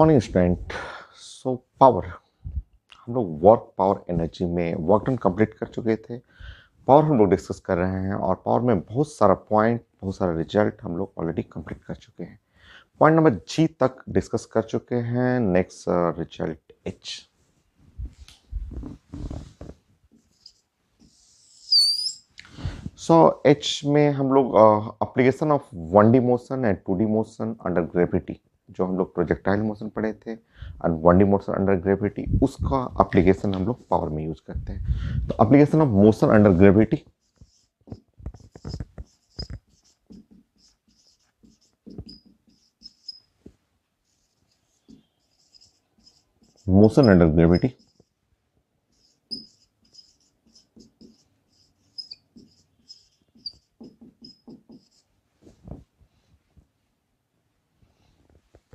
Morning student. So power, हम लोग work power energy में वर्क डन कंप्लीट कर चुके थे। पावर हम लोग डिस्कस कर रहे हैं और पावर में बहुत सारा पॉइंट, बहुत सारा रिजल्ट हम लोग ऑलरेडी कंप्लीट कर चुके हैं। पॉइंट नंबर जी तक डिस्कस कर चुके हैं। Next result H. So H में हम लोग application of 1D motion and 2D motion under gravity, जो हम लोग प्रोजेक्टाइल मोशन पढ़े थे and 1D motion under gravity, उसका एप्लीकेशन हम लोग पावर में यूज करते हैं। तो application of motion under gravity, motion under gravity,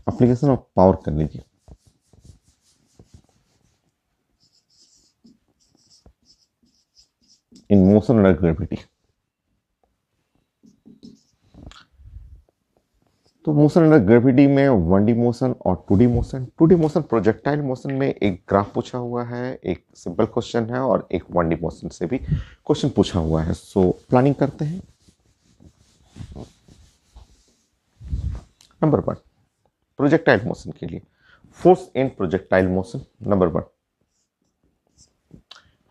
application of power कर लीजिए। इन मोशन अंडर ग्रेविटी, तो मोशन अंडर ग्रेविटी में 1D मोशन और 2D motion. 2D motion projectile motion में एक ग्राफ पूछा हुआ है, एक सिंपल क्वेश्चन है, और एक 1D मोशन से भी क्वेश्चन पूछा हुआ है। सो प्लानिंग करते हैं। नंबर 1, प्रोजेक्टाइल मोशन के लिए force in projectile motion. Number 1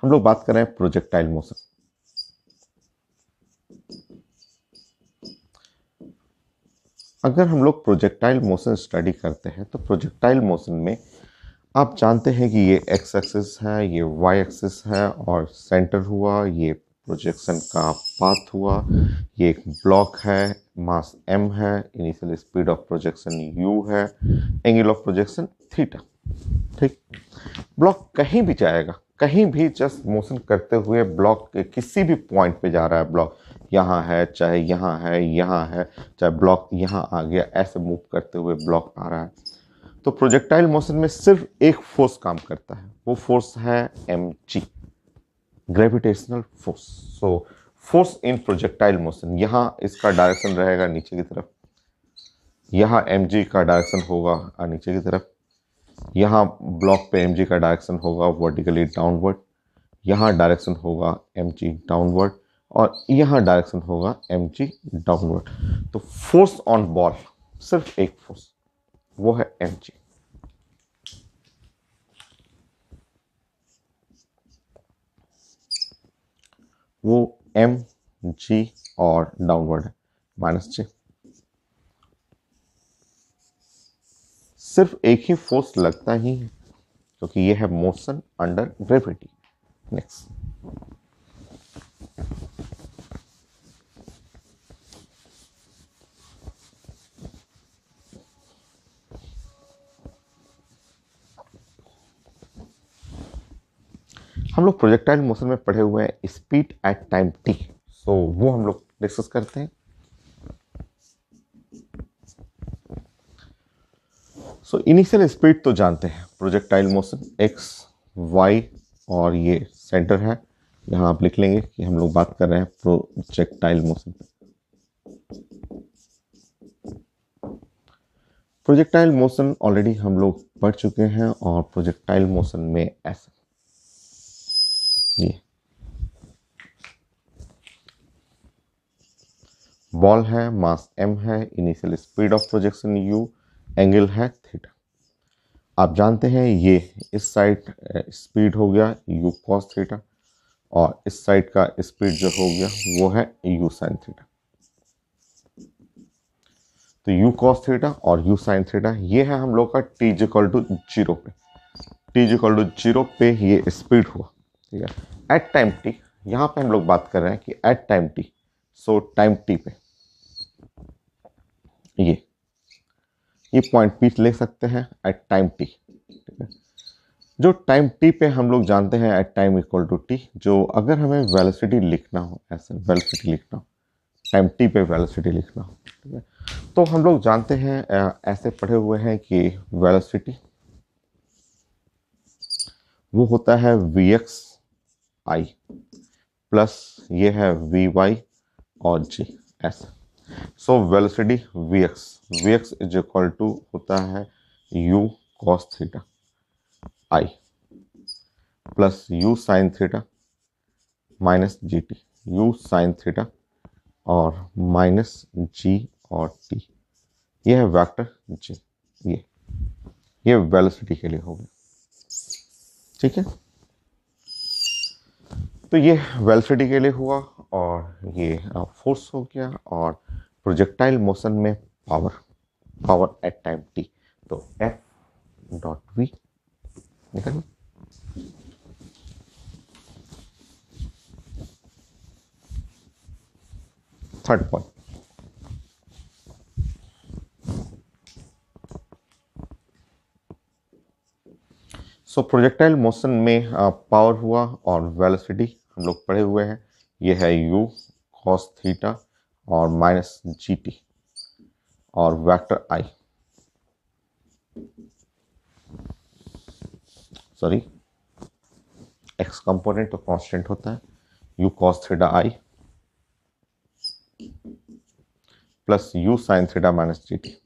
हम लोग बात कर रहे हैं प्रोजेक्टाइल मोशन। अगर हम लोग प्रोजेक्टाइल मोशन स्टडी करते हैं तो प्रोजेक्टाइल मोशन में आप जानते हैं कि ये एक्स एक्सिस है, ये वाई एक्सिस है, और सेंटर हुआ, ये प्रोजेक्शन का पाथ हुआ, ये एक ब्लॉक है, मास m है, initial speed of projection u है, एंगल ऑफ प्रोजेक्शन थीटा। ठीक, ब्लॉक कहीं भी जाएगा, कहीं भी जस्ट मोशन करते हुए ब्लॉक के किसी भी पॉइंट पे जा रहा है, ब्लॉक यहाँ है, चाहे यहाँ है, यहाँ है, चाहे ब्लॉक यहाँ आ गया, ऐसे मूव करते हुए ब्लॉक आ रहा है। तो प्रोजेक्टाइल मोशन में सिर्फ एक फोर्स काम करता है, वो फोर्स है mg, gravitational force. So force in projectile motion, यहाँ इसका डायरेक्शन रहेगा नीचे की तरफ, यहाँ mg का डायरेक्शन होगा नीचे की तरफ, यहाँ ब्लॉक पे mg का डायरेक्शन होगा वर्टिकली डाउनवर्ड, यहाँ डायरेक्शन होगा mg डाउनवर्ड, और यहाँ डायरेक्शन होगा mg डाउनवर्ड। तो फोर्स ऑन बॉल सिर्फ एक फोर्स, वो है mg। वो mg और डाउनवर्ड है -j। सिर्फ एक ही फोर्स लगता ही है क्योंकि ये है मोशन अंडर ग्रेविटी। नेक्स्ट, हम लोग प्रोजेक्टाइल मोशन में पढ़े हुए हैं स्पीड एट टाइम t। सो वो हम लोग डिस्कस करते हैं। सो इनिशियल स्पीड तो जानते हैं, प्रोजेक्टाइल मोशन x y, और ये सेंटर है। यहाँ आप लिख लेंगे कि हम लोग बात कर रहे हैं projectile motion. Projectile motion already हम लोग पढ़ चुके हैं, और प्रोजेक्टाइल मोशन में ऐसा ये बॉल है, मास m है, initial speed of projection u, angle है थीटा। आप जानते हैं ये इस साइड स्पीड हो गया u cos थीटा, और इस साइड का स्पीड जो हो गया वो है u sin थीटा। तो u cos थीटा और u sin थीटा, ये है हम लोग का t इक्वल टू 0 पे, t इक्वल टू 0 पे ये स्पीड हुआ। ठीक है, एट टाइम t, यहाँ पे हम लोग बात कर रहे हैं कि at time t। So time t पे ये पॉइंट p ले सकते हैं एट टाइम t। ठीक है, जो टाइम t पे हम लोग जानते हैं at time equal to t, जो अगर हमें वेलोसिटी लिखना हो, ऐसे वेलोसिटी लिखना हो, टाइम t पे वेलोसिटी लिखना हो, ठीक है, तो हम लोग जानते हैं ऐसे पढ़े हुए हैं कि वेलोसिटी वो होता है vx i प्लस ये है vy और g ऐसे। So velocity vx is equal to होता है u कॉस थीटा आई plus u sine theta minus जी टी, यू साइन थीटा और माइनस जी और टी, ये है वेक्टर जी। ये वेलोसिटी के लिए हो गया, ठीक है। तो ये वेलोसिटी के लिए हुआ और ये फोर्स हो गया और प्रोजेक्टाइल मोशन में पावर एट टाइम टी, तो एफ डॉट वी निकल। थर्ड पॉइंट, सो प्रोजेक्टाइल मोशन में पावर हुआ और वेलोसिटी हम लोग पढ़े हुए हैं, ये है u cos थीटा और माइनस जी टी और vector I, sorry x component तो कांस्टेंट होता है, u cos थीटा आई plus u sin theta minus जी टी,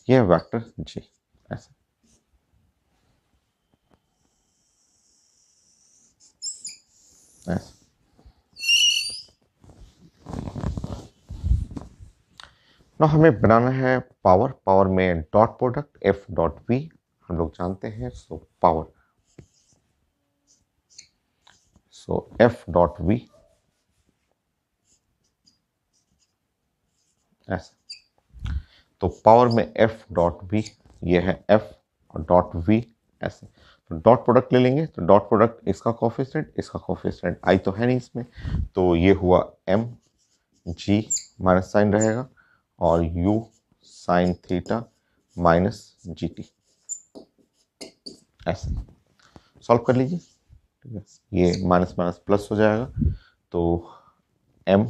ये है वेक्टर जी। ऐसे ऐसे ना हमें बनाना है पावर में dot product f dot v हम लोग जानते हैं, सो एफ डॉट वी ऐसे, तो पावर में एफ डॉट वी, ये है एफ और डॉट वी ऐसे, तो डॉट प्रोडक्ट ले लेंगे, तो डॉट प्रोडक्ट इसका कोफिशिएंट आई तो है नहीं इसमें, तो ये हुआ एम जी माइनस साइन रहेगा और you sine theta minus G T, ऐसे सॉल्व कर लीजिए, ठीक है। ये माइनस माइनस प्लस हो जाएगा, तो एम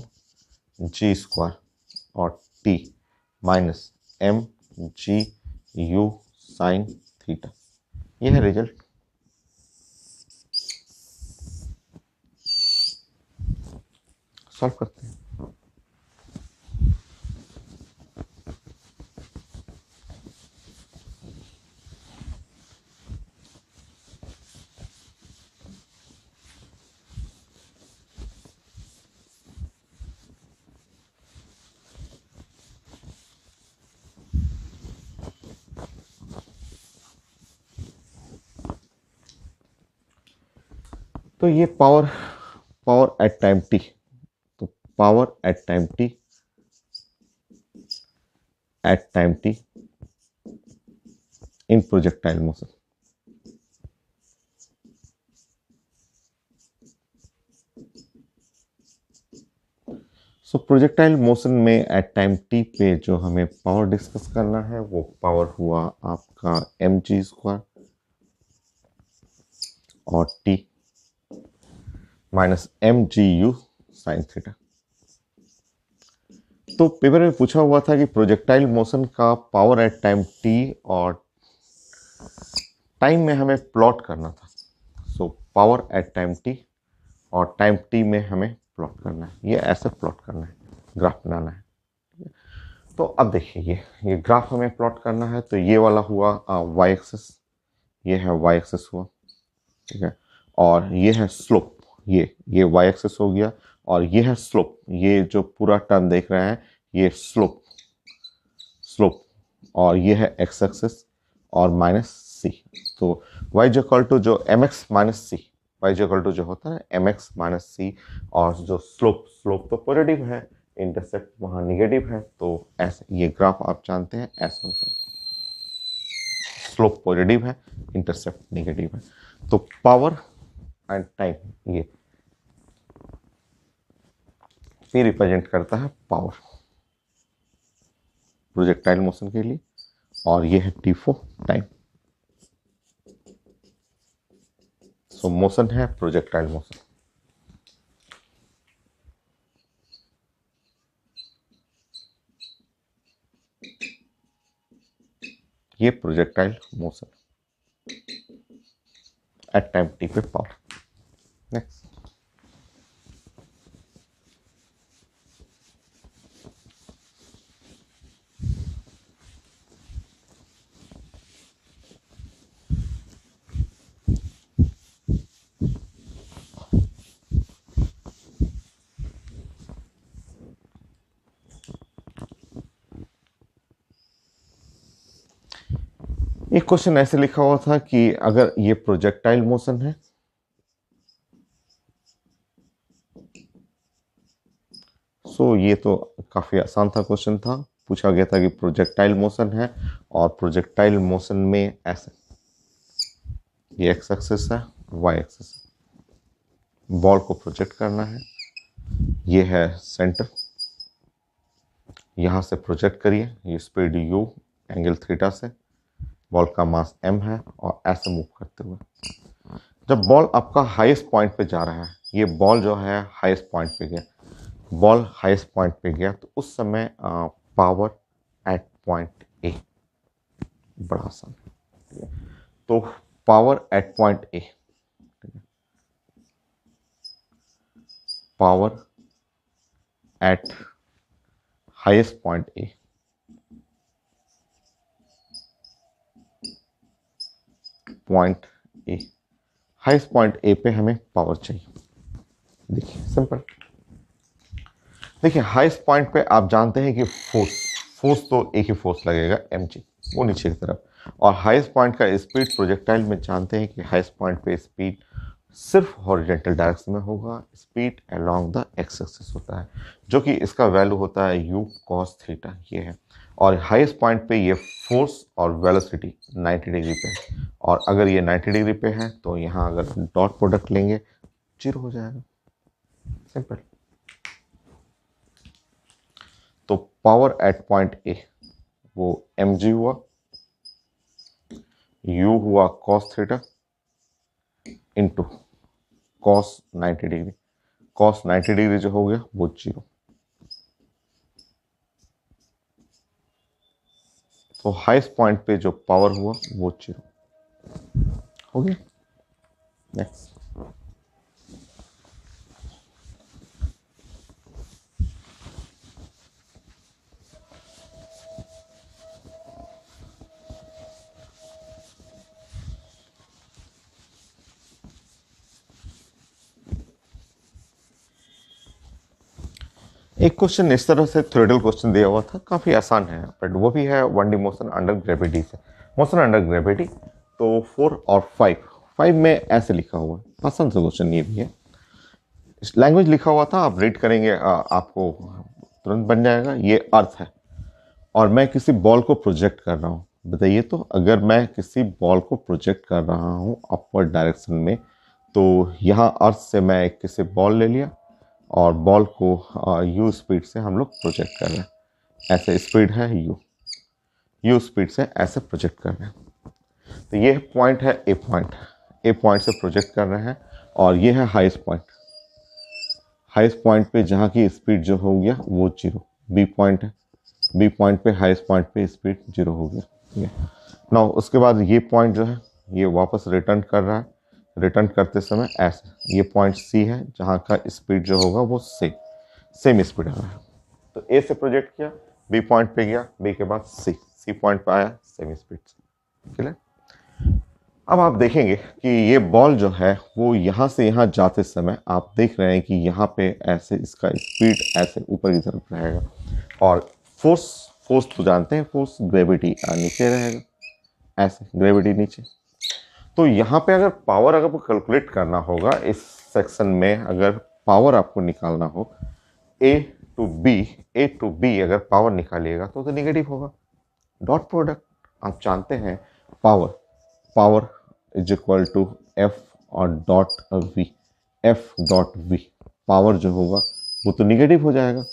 जी स्क्वायर और t minus m g u sine theta, ये है रिजल्ट। सॉल्व करते हैं। तो ये पावर एट टाइम टी, तो power at time t in projectile motion, so projectile motion में एट टाइम टी पे जो हमें पावर डिस्कस करना है वो पावर हुआ आपका एम जी स्क्वायर और t minus m g u sine theta. तो पेपर में पूछा हुआ था कि प्रोजेक्टाइल मोशन का पावर एट टाइम टी और टाइम में हमें प्लॉट करना था, so power at time t और टाइम टी में हमें प्लॉट करना है, ये ऐसे प्लॉट करना है, ग्राफ बनाना है। तो अब देखिए ये ग्राफ हमें प्लॉट करना है, तो ये वाला हुआ वाई एक्सिस, ये है वाई एक्सिस हुआ, ठीक है, और ये है स्लोप, ये वाई एक्सिस हो गया और ये है स्लोप, ये जो पूरा टर्म देख रहे हैं ये स्लोप और ये है एक्स एक्सिस और माइनस सी, तो वाई इक्वल टू जो m x minus c, y equal to जो होता है एम एक्स माइनस सी, और जो स्लोप तो पॉजिटिव है, इंटरसेप्ट वहाँ निगेटिव है, तो ऐसे ये ग्राफ आप जानते हैं ऐसा हो जाएगा, स्लोप पॉजिटिव है, इंटरसेप्ट निगेटिव है, तो पावर एंड टाइम ये फिर रिप्रेजेंट करता है पावर प्रोजेक्टाइल मोशन के लिए, और ये है t for time, so motion है प्रोजेक्टाइल मोशन। ये projectile motion at time t पे पावर। नेक्स्ट, एक क्वेश्चन ऐसे लिखा हुआ था कि अगर ये प्रोजेक्टाइल मोशन है, सो ये तो काफी आसान था क्वेश्चन था। पूछा गया था कि प्रोजेक्टाइल मोशन है और प्रोजेक्टाइल मोशन में ऐसे ये एक्स एक्सिस है, वाई एक्सिस है, बॉल को प्रोजेक्ट करना है, ये है सेंटर, यहां से प्रोजेक्ट करिए, ये स्पीड u, एंगल थीटा से, बॉल का मास m है और ऐसे मूव करते हुए जब बॉल आपका हाईएस्ट पॉइंट पे जा रहा है, ये बॉल जो है हाईएस्ट पॉइंट पे गया, बॉल हाईएस्ट पॉइंट पे गया, तो उस समय पावर एट पॉइंट ए, बड़ा आसान है। तो power at point a, power at highest point a, point a, highest point a पे हमें पावर चाहिए। देखिए सिंपल, देखिए हाईएस्ट पॉइंट पे आप जानते हैं कि फोर्स तो एक ही फोर्स लगेगा mg, वो नीचे की तरफ, और हाईएस्ट पॉइंट का स्पीड प्रोजेक्टाइल में जानते हैं कि हाईएस्ट पॉइंट पे स्पीड सिर्फ हॉरिजॉन्टल डायरेक्शन में होगा, speed along the x axis होता है, जो कि इसका वैल्यू होता है u cos थीटा, ये है। और हाईएस्ट पॉइंट पे ये फोर्स और वेलोसिटी 90 डिग्री पे है, और अगर ये 90 डिग्री पे है तो यहाँ अगर डॉट प्रोडक्ट लेंगे 0 हो जाएगा, सिंपल। तो पावर एट पॉइंट ए वो mg हुआ, u हुआ cos theta into cos 90 degree, cos 90 degree जो हो गया वो 0। तो हाईएस्ट पॉइंट पे जो पावर हुआ वो 0 हो गया। नेक्स्ट, एक क्वेश्चन इस तरह से थ्योरेटिकल क्वेश्चन दिया हुआ था, काफ़ी आसान है, बट वो भी है 1D मोशन अंडर ग्रेविटी से, मोशन अंडर ग्रेविटी। तो 4 और 5 में ऐसे लिखा हुआ है, आसान सा क्वेश्चन ये भी है, लैंग्वेज लिखा हुआ था, आप रीड करेंगे आपको तुरंत बन जाएगा। ये अर्थ है और मैं किसी बॉल को प्रोजेक्ट कर रहा हूँ, बताइए तो अगर मैं किसी बॉल को प्रोजेक्ट कर रहा हूँ अपवर्ड डायरेक्शन में, तो यहाँ अर्थ से मैं एक किसी बॉल ले लिया और बॉल को यू स्पीड से हम लोग प्रोजेक्ट कर रहे हैं, ऐसे स्पीड है यू स्पीड से ऐसे प्रोजेक्ट कर रहे हैं। तो ये पॉइंट है ए पॉइंट से प्रोजेक्ट कर रहे हैं, और ये है हाईएस्ट पॉइंट पे जहाँ की स्पीड जो हो गया वो 0, बी पॉइंट है, बी पॉइंट पे हाईएस्ट पॉइंट पे स्पीड 0 हो गया, ठीक है। नाउ उसके बाद ये पॉइंट जो है ये वापस रिटर्न कर रहा है, रिटर्न करते समय ऐसे, ये पॉइंट सी है जहाँ का स्पीड जो होगा वो सेम स्पीड आ रहा है। तो ए से प्रोजेक्ट किया, बी पॉइंट पे गया, बी के बाद सी पॉइंट पे आया सेम स्पीड से, क्लियर। अब आप देखेंगे कि ये बॉल जो है वो यहाँ से यहाँ जाते समय आप देख रहे हैं कि यहाँ पे ऐसे इसका स्पीड ऐसे ऊपर की तरफ रहेगा, और फोर्स तो जानते हैं, फोर्स ग्रेविटी नीचे रहेगा, ऐसे ग्रेविटी नीचे। तो यहाँ पे अगर पावर अगर आपको कैलकुलेट करना होगा इस सेक्शन में, अगर पावर आपको निकालना हो ए टू बी अगर पावर निकालिएगा तो निगेटिव होगा। डॉट प्रोडक्ट आप जानते हैं, power is equal to F और dot V, F dot V, power जो होगा वो तो निगेटिव हो जाएगा।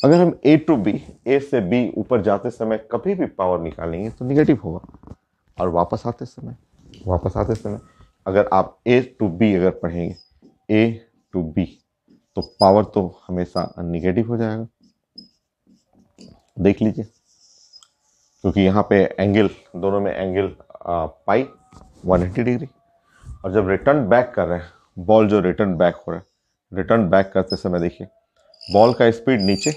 अगर हम ए से बी ऊपर जाते समय कभी भी पावर निकालेंगे तो निगेटिव होगा, और वापस आते समय अगर आप ए टू बी अगर पढ़ेंगे ए टू बी तो पावर तो हमेशा निगेटिव हो जाएगा, देख लीजिए, क्योंकि यहाँ पे एंगल, दोनों में एंगल पाई 180 डिग्री। और जब रिटर्न बैक कर रहे हैं, बॉल जो रिटर्न बैक हो रहा है, रिटर्न बैक करते समय देखिए बॉल का स्पीड नीचे,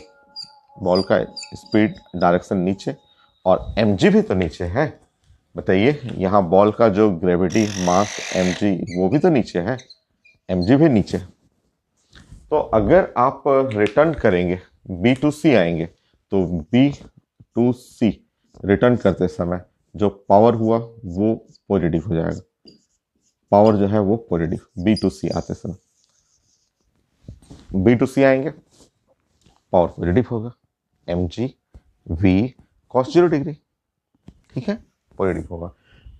बॉल का स्पीड डायरेक्शन नीचे, और mg भी तो नीचे है, बताइए यहाँ बॉल का जो ग्रेविटी मास mg वो भी तो नीचे है, mg भी नीचे। तो अगर आप रिटर्न करेंगे B to C आएंगे, तो B to C रिटर्न करते समय जो पावर हुआ वो पॉजिटिव हो जाएगा, पावर जो है वो पॉजिटिव, B2C आते समय B2C आएंगे, पावर पॉजिटिव होगा, mg v cos 0 डिग्री, ठीक है, पॉजिटिव होगा।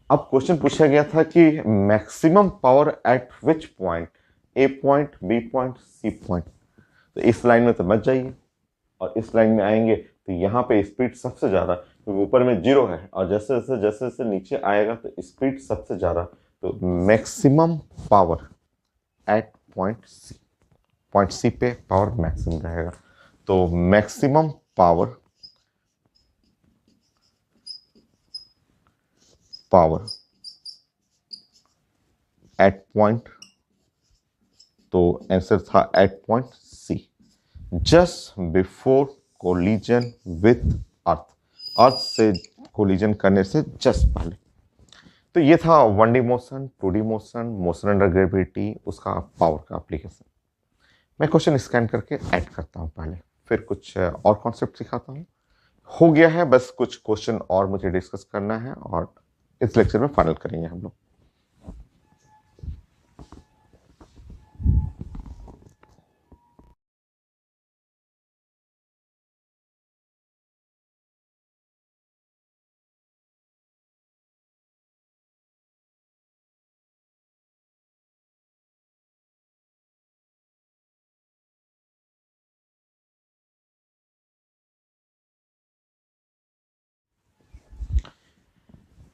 अब क्वेश्चन पूछा गया था कि maximum power at which point, a point, b point, c point. तो इस लाइन में तो बच जाइए, और इस लाइन में आएंगे तो यहाँ पे स्पीड सबसे ज़्यादा, क्योंकि ऊपर में 0 है, और जैसे जैसे जैसे जैसे नीचे आएगा तो स्पीड सबसे ज़्यादा, तो maximum power at point C पे पावर मैक्सिमम रहेगा। तो मैक्सिमम पावर एट पॉइंट, तो आंसर था at point C, just before collision with earth, earth से कोलिजन करने से जस्ट पहले। तो ये था 1D motion, 2D motion, motion under gravity, उसका पावर का एप्लीकेशन। मैं क्वेश्चन स्कैन करके ऐड करता हूँ पहले, फिर कुछ और कॉन्सेप्ट सिखाता हूँ। हो गया है, बस कुछ क्वेश्चन और मुझे डिस्कस करना है, और इस लेक्चर में फाइनल करेंगे हम लोग।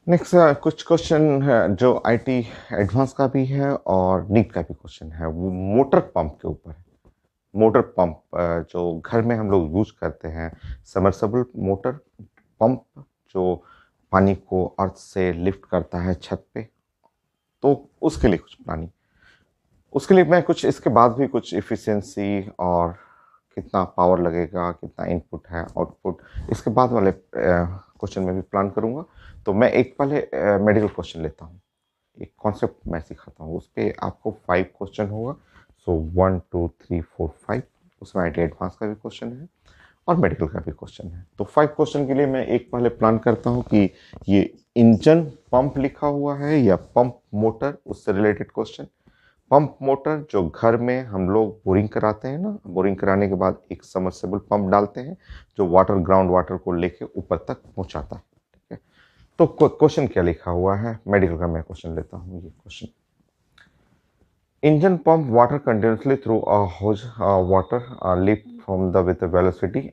नेक्स्ट कुछ क्वेश्चन है जो आईटी एडवांस का भी है और नीट का भी क्वेश्चन है, वो मोटर पंप के ऊपर है। मोटर पंप जो घर में हम लोग यूज करते हैं, सबमर्सिबल मोटर पंप जो पानी को अर्थ से लिफ्ट करता है छत पे, तो उसके लिए कुछ प्लानिंग, उसके लिए मैं कुछ इसके बाद भी कुछ इफ़िशियंसी और कितना पावर लगेगा, कितना इनपुट है, आउटपुट, इसके बाद वाले क्वेश्चन में भी प्लान करूँगा। तो मैं एक पहले मेडिकल क्वेश्चन लेता हूँ, एक कॉन्सेप्ट मैं सिखाता हूँ, उस पर आपको 5 क्वेश्चन होगा। सो 1 2 3 4 5, उसमें आई टी एडवांस का भी क्वेश्चन है और मेडिकल का भी क्वेश्चन है। तो 5 क्वेश्चन के लिए मैं एक पहले प्लान करता हूँ कि ये इंजन पंप लिखा हुआ है या पंप मोटर, उससे रिलेटेड क्वेश्चन। पंप मोटर जो घर में हम लोग बोरिंग कराते हैं ना, बोरिंग कराने के बाद एक सबमर्सिबल पंप डालते हैं जो वाटर, ग्राउंड वाटर को लेके ऊपर तक पहुंचाता है, ठीक है। तो क्वेश्चन क्या लिखा हुआ है, मेडिकल का मैं क्वेश्चन लेता हूँ। ये question, engine pump water continuously through a hose water leap from the with velocity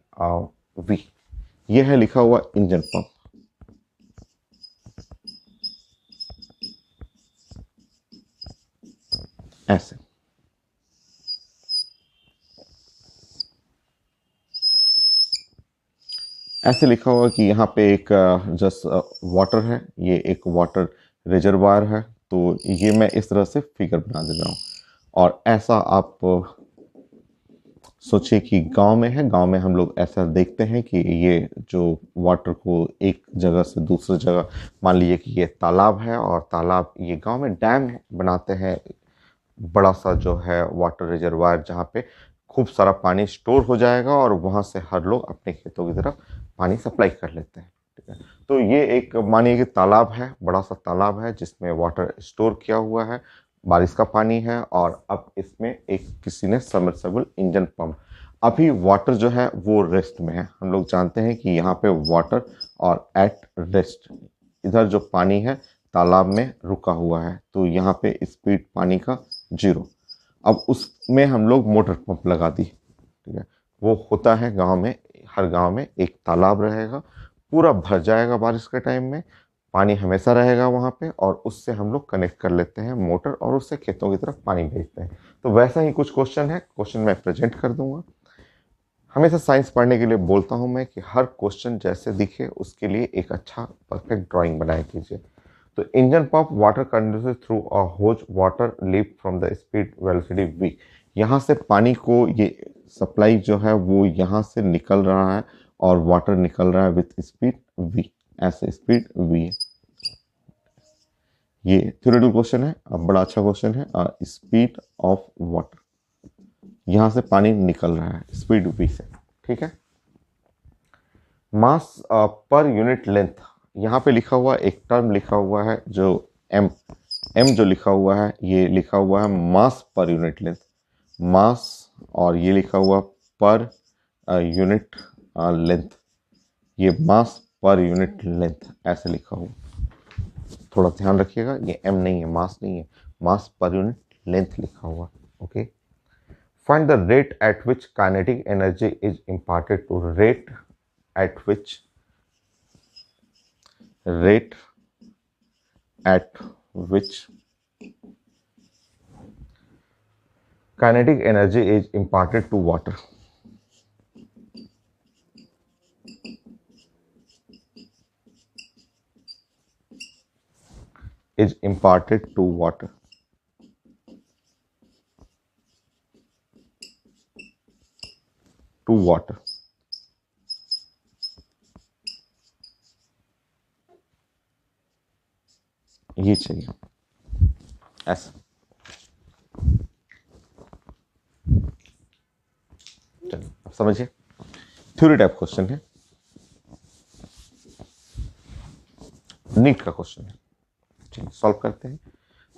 v, ये है लिखा हुआ इंजन पंप। ऐसे ऐसे लिखा हुआ कि यहाँ पे एक जस्ट वाटर है, ये एक वाटर रिजर्वायर है। तो ये मैं इस तरह से फिगर बना दे रहा हूँ, और ऐसा आप सोचिए कि गांव में है, गांव में हम लोग ऐसा देखते हैं कि ये जो वाटर को एक जगह से दूसरी जगह, मान लीजिए कि ये तालाब है, और तालाब, ये गांव में डैम बनाते हैं, बड़ा सा जो है वाटर रिजर्वायर, जहाँ पे खूब सारा पानी स्टोर हो जाएगा और वहाँ से हर लोग अपने खेतों की तरफ पानी सप्लाई कर लेते हैं, ठीक है। तो ये एक मानिए कि तालाब है, बड़ा सा तालाब है जिसमें वाटर स्टोर किया हुआ है, बारिश का पानी है, और अब इसमें एक किसी ने सबमर्सिबल इंजन पंप, अभी वाटर जो है वो रेस्ट में है। हम लोग जानते हैं कि यहाँ पे वाटर और एट रेस्ट, इधर जो पानी है तालाब में रुका हुआ है, तो यहाँ पे स्पीड पानी का 0। अब उसमें हम लोग मोटर पंप लगा दी, ठीक है। वो होता है गांव में, हर गांव में एक तालाब रहेगा, पूरा भर जाएगा बारिश के टाइम में, पानी हमेशा रहेगा वहाँ पे, और उससे हम लोग कनेक्ट कर लेते हैं मोटर, और उससे खेतों की तरफ पानी भेजते हैं। तो वैसा ही कुछ क्वेश्चन है, क्वेश्चन मैं प्रेजेंट कर दूंगा। हमेशा साइंस पढ़ने के लिए बोलता हूँ मैं कि हर क्वेश्चन जैसे दिखे उसके लिए एक अच्छा परफेक्ट ड्राइंग बनाया कीजिए। तो engine pump water conducted through a hose water leap from the speed velocity v, यहाँ से पानी को ये सप्लाई जो है वो यहाँ से निकल रहा है, और वाटर निकल रहा है विथ स्पीड v, ऐसे स्पीड v है। ये थ्योरेटिकल क्वेश्चन है, अब बड़ा अच्छा क्वेश्चन है। स्पीड ऑफ वाटर, यहाँ से पानी निकल रहा है स्पीड v से, ठीक है। मास पर यूनिट लेंथ, यहाँ पे लिखा हुआ एक टर्म लिखा हुआ है जो एम जो लिखा हुआ है ये लिखा हुआ है मास पर यूनिट लेंथ, मास, और ये लिखा हुआ पर यूनिट लेंथ, ये मास पर यूनिट लेंथ ऐसे लिखा हुआ। थोड़ा ध्यान रखिएगा, ये एम नहीं है, मास नहीं है, मास पर यूनिट लेंथ लिखा हुआ। Okay, find the rate at which kinetic energy is imparted to, rate at which kinetic energy is imparted to water. Is imparted to water. To water. ये चाहिए ऐसा। चलिए अब समझिए, थ्योरी टाइप क्वेश्चन है, NEET का क्वेश्चन है। चलिए सॉल्व करते हैं।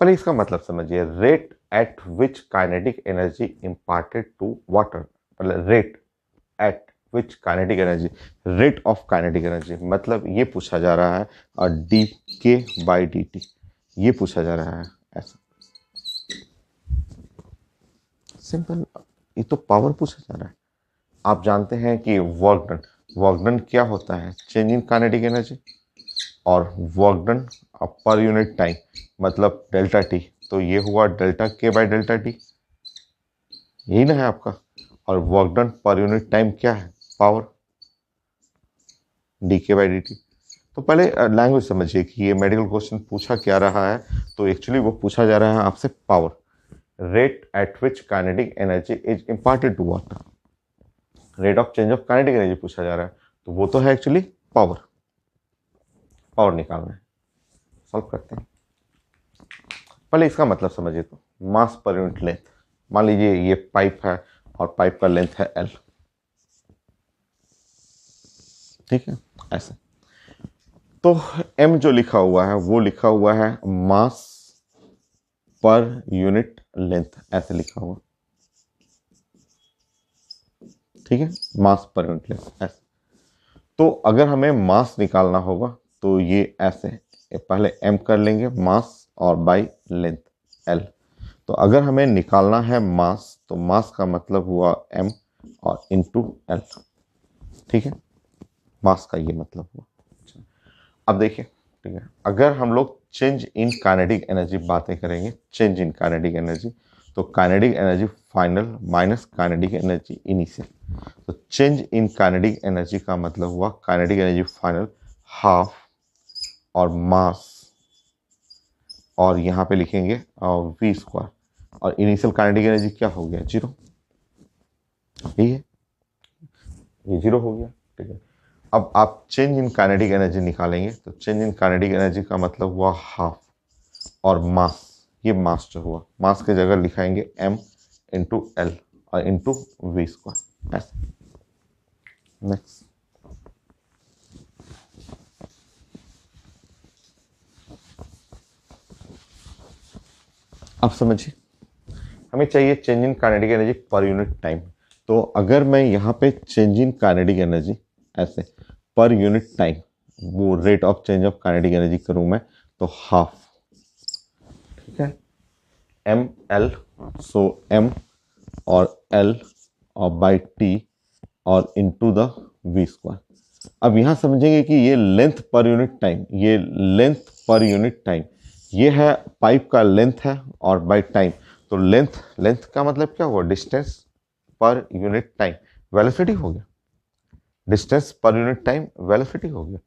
पहले इसका मतलब समझिए, rate at which kinetic energy imparted to water, मतलब rate at which kinetic energy, rate of kinetic energy, मतलब ये पूछा जा रहा है और डी के बाई डी टी, ये पूछा जा रहा है ऐसा सिंपल। ये तो पावर पूछा जा रहा है। आप जानते हैं कि वर्क डन क्या होता है, चेंज इन काइनेटिक एनर्जी, और work done per unit time मतलब डेल्टा टी, तो ये हुआ डेल्टा के बाई डेल्टा टी, यही ना है आपका। और work done per unit time क्या है, पावर, डी के बाई डी टी। तो पहले लैंग्वेज समझिए कि ये मेडिकल क्वेश्चन पूछा क्या रहा है। तो एक्चुअली वो पूछा जा रहा है आपसे power, rate at which kinetic energy is imparted to water, rate of change of kinetic energy पूछा जा रहा है, तो वो तो है एक्चुअली पावर, पावर निकालना है। सॉल्व करते हैं। पहले इसका मतलब समझिए, तो मास पर यूनिट लेंथ, मान लीजिए ये पाइप है और पाइप का लेंथ है एल, ठीक है ऐसे। तो एम जो लिखा हुआ है वो लिखा हुआ है मास पर यूनिट लेंथ, ऐसे लिखा हुआ, ठीक है, मास पर यूनिट लेंथ ऐसे। तो अगर हमें मास निकालना होगा तो ये ऐसे, पहले एम कर लेंगे मास और बाई लेंथ एल। तो अगर हमें निकालना है मास, तो मास का मतलब हुआ एम और इनटू एल, ठीक है, मास का ये मतलब हुआ। अब देखिए, ठीक है, अगर हम लोग चेंज इन काइनेटिक एनर्जी बातें करेंगे, चेंज इन काइनेटिक एनर्जी, तो kinetic energy final minus kinetic energy initial, तो चेंज इन काइनेटिक एनर्जी का मतलब हुआ काइनेटिक एनर्जी फाइनल हाफ और मास, और यहाँ पे लिखेंगे वी स्क्वायर, और इनिशियल काइनेटिक एनर्जी क्या हो गया, जीरो, यही है, ये जीरो हो गया, ठीक है। अब आप चेंज इन काइनेटिक एनर्जी निकालेंगे, तो चेंज इन काइनेटिक एनर्जी का मतलब हुआ हाफ और मास, ये मास जो हुआ, मास की जगह लिखाएंगे m इंटू एल और इंटू वी स्क्वायर ऐसे। नेक्स्ट, अब समझिए, हमें चाहिए change in kinetic energy per unit time. तो अगर मैं यहाँ पे चेंज इन काइनेटिक एनर्जी ऐसे पर यूनिट टाइम, वो rate of change of kinetic energy करूँ मैं, तो हाफ, ठीक है, एम एल, सो एम और एल और बाई टी और इनटू द वी स्क्वायर। अब यहाँ समझेंगे कि ये लेंथ पर यूनिट टाइम, ये लेंथ पर यूनिट टाइम, ये है पाइप का लेंथ है और बाई टाइम, तो लेंथ का मतलब क्या हुआ, distance per unit time, velocity हो गया, distance per unit time velocity हो गया।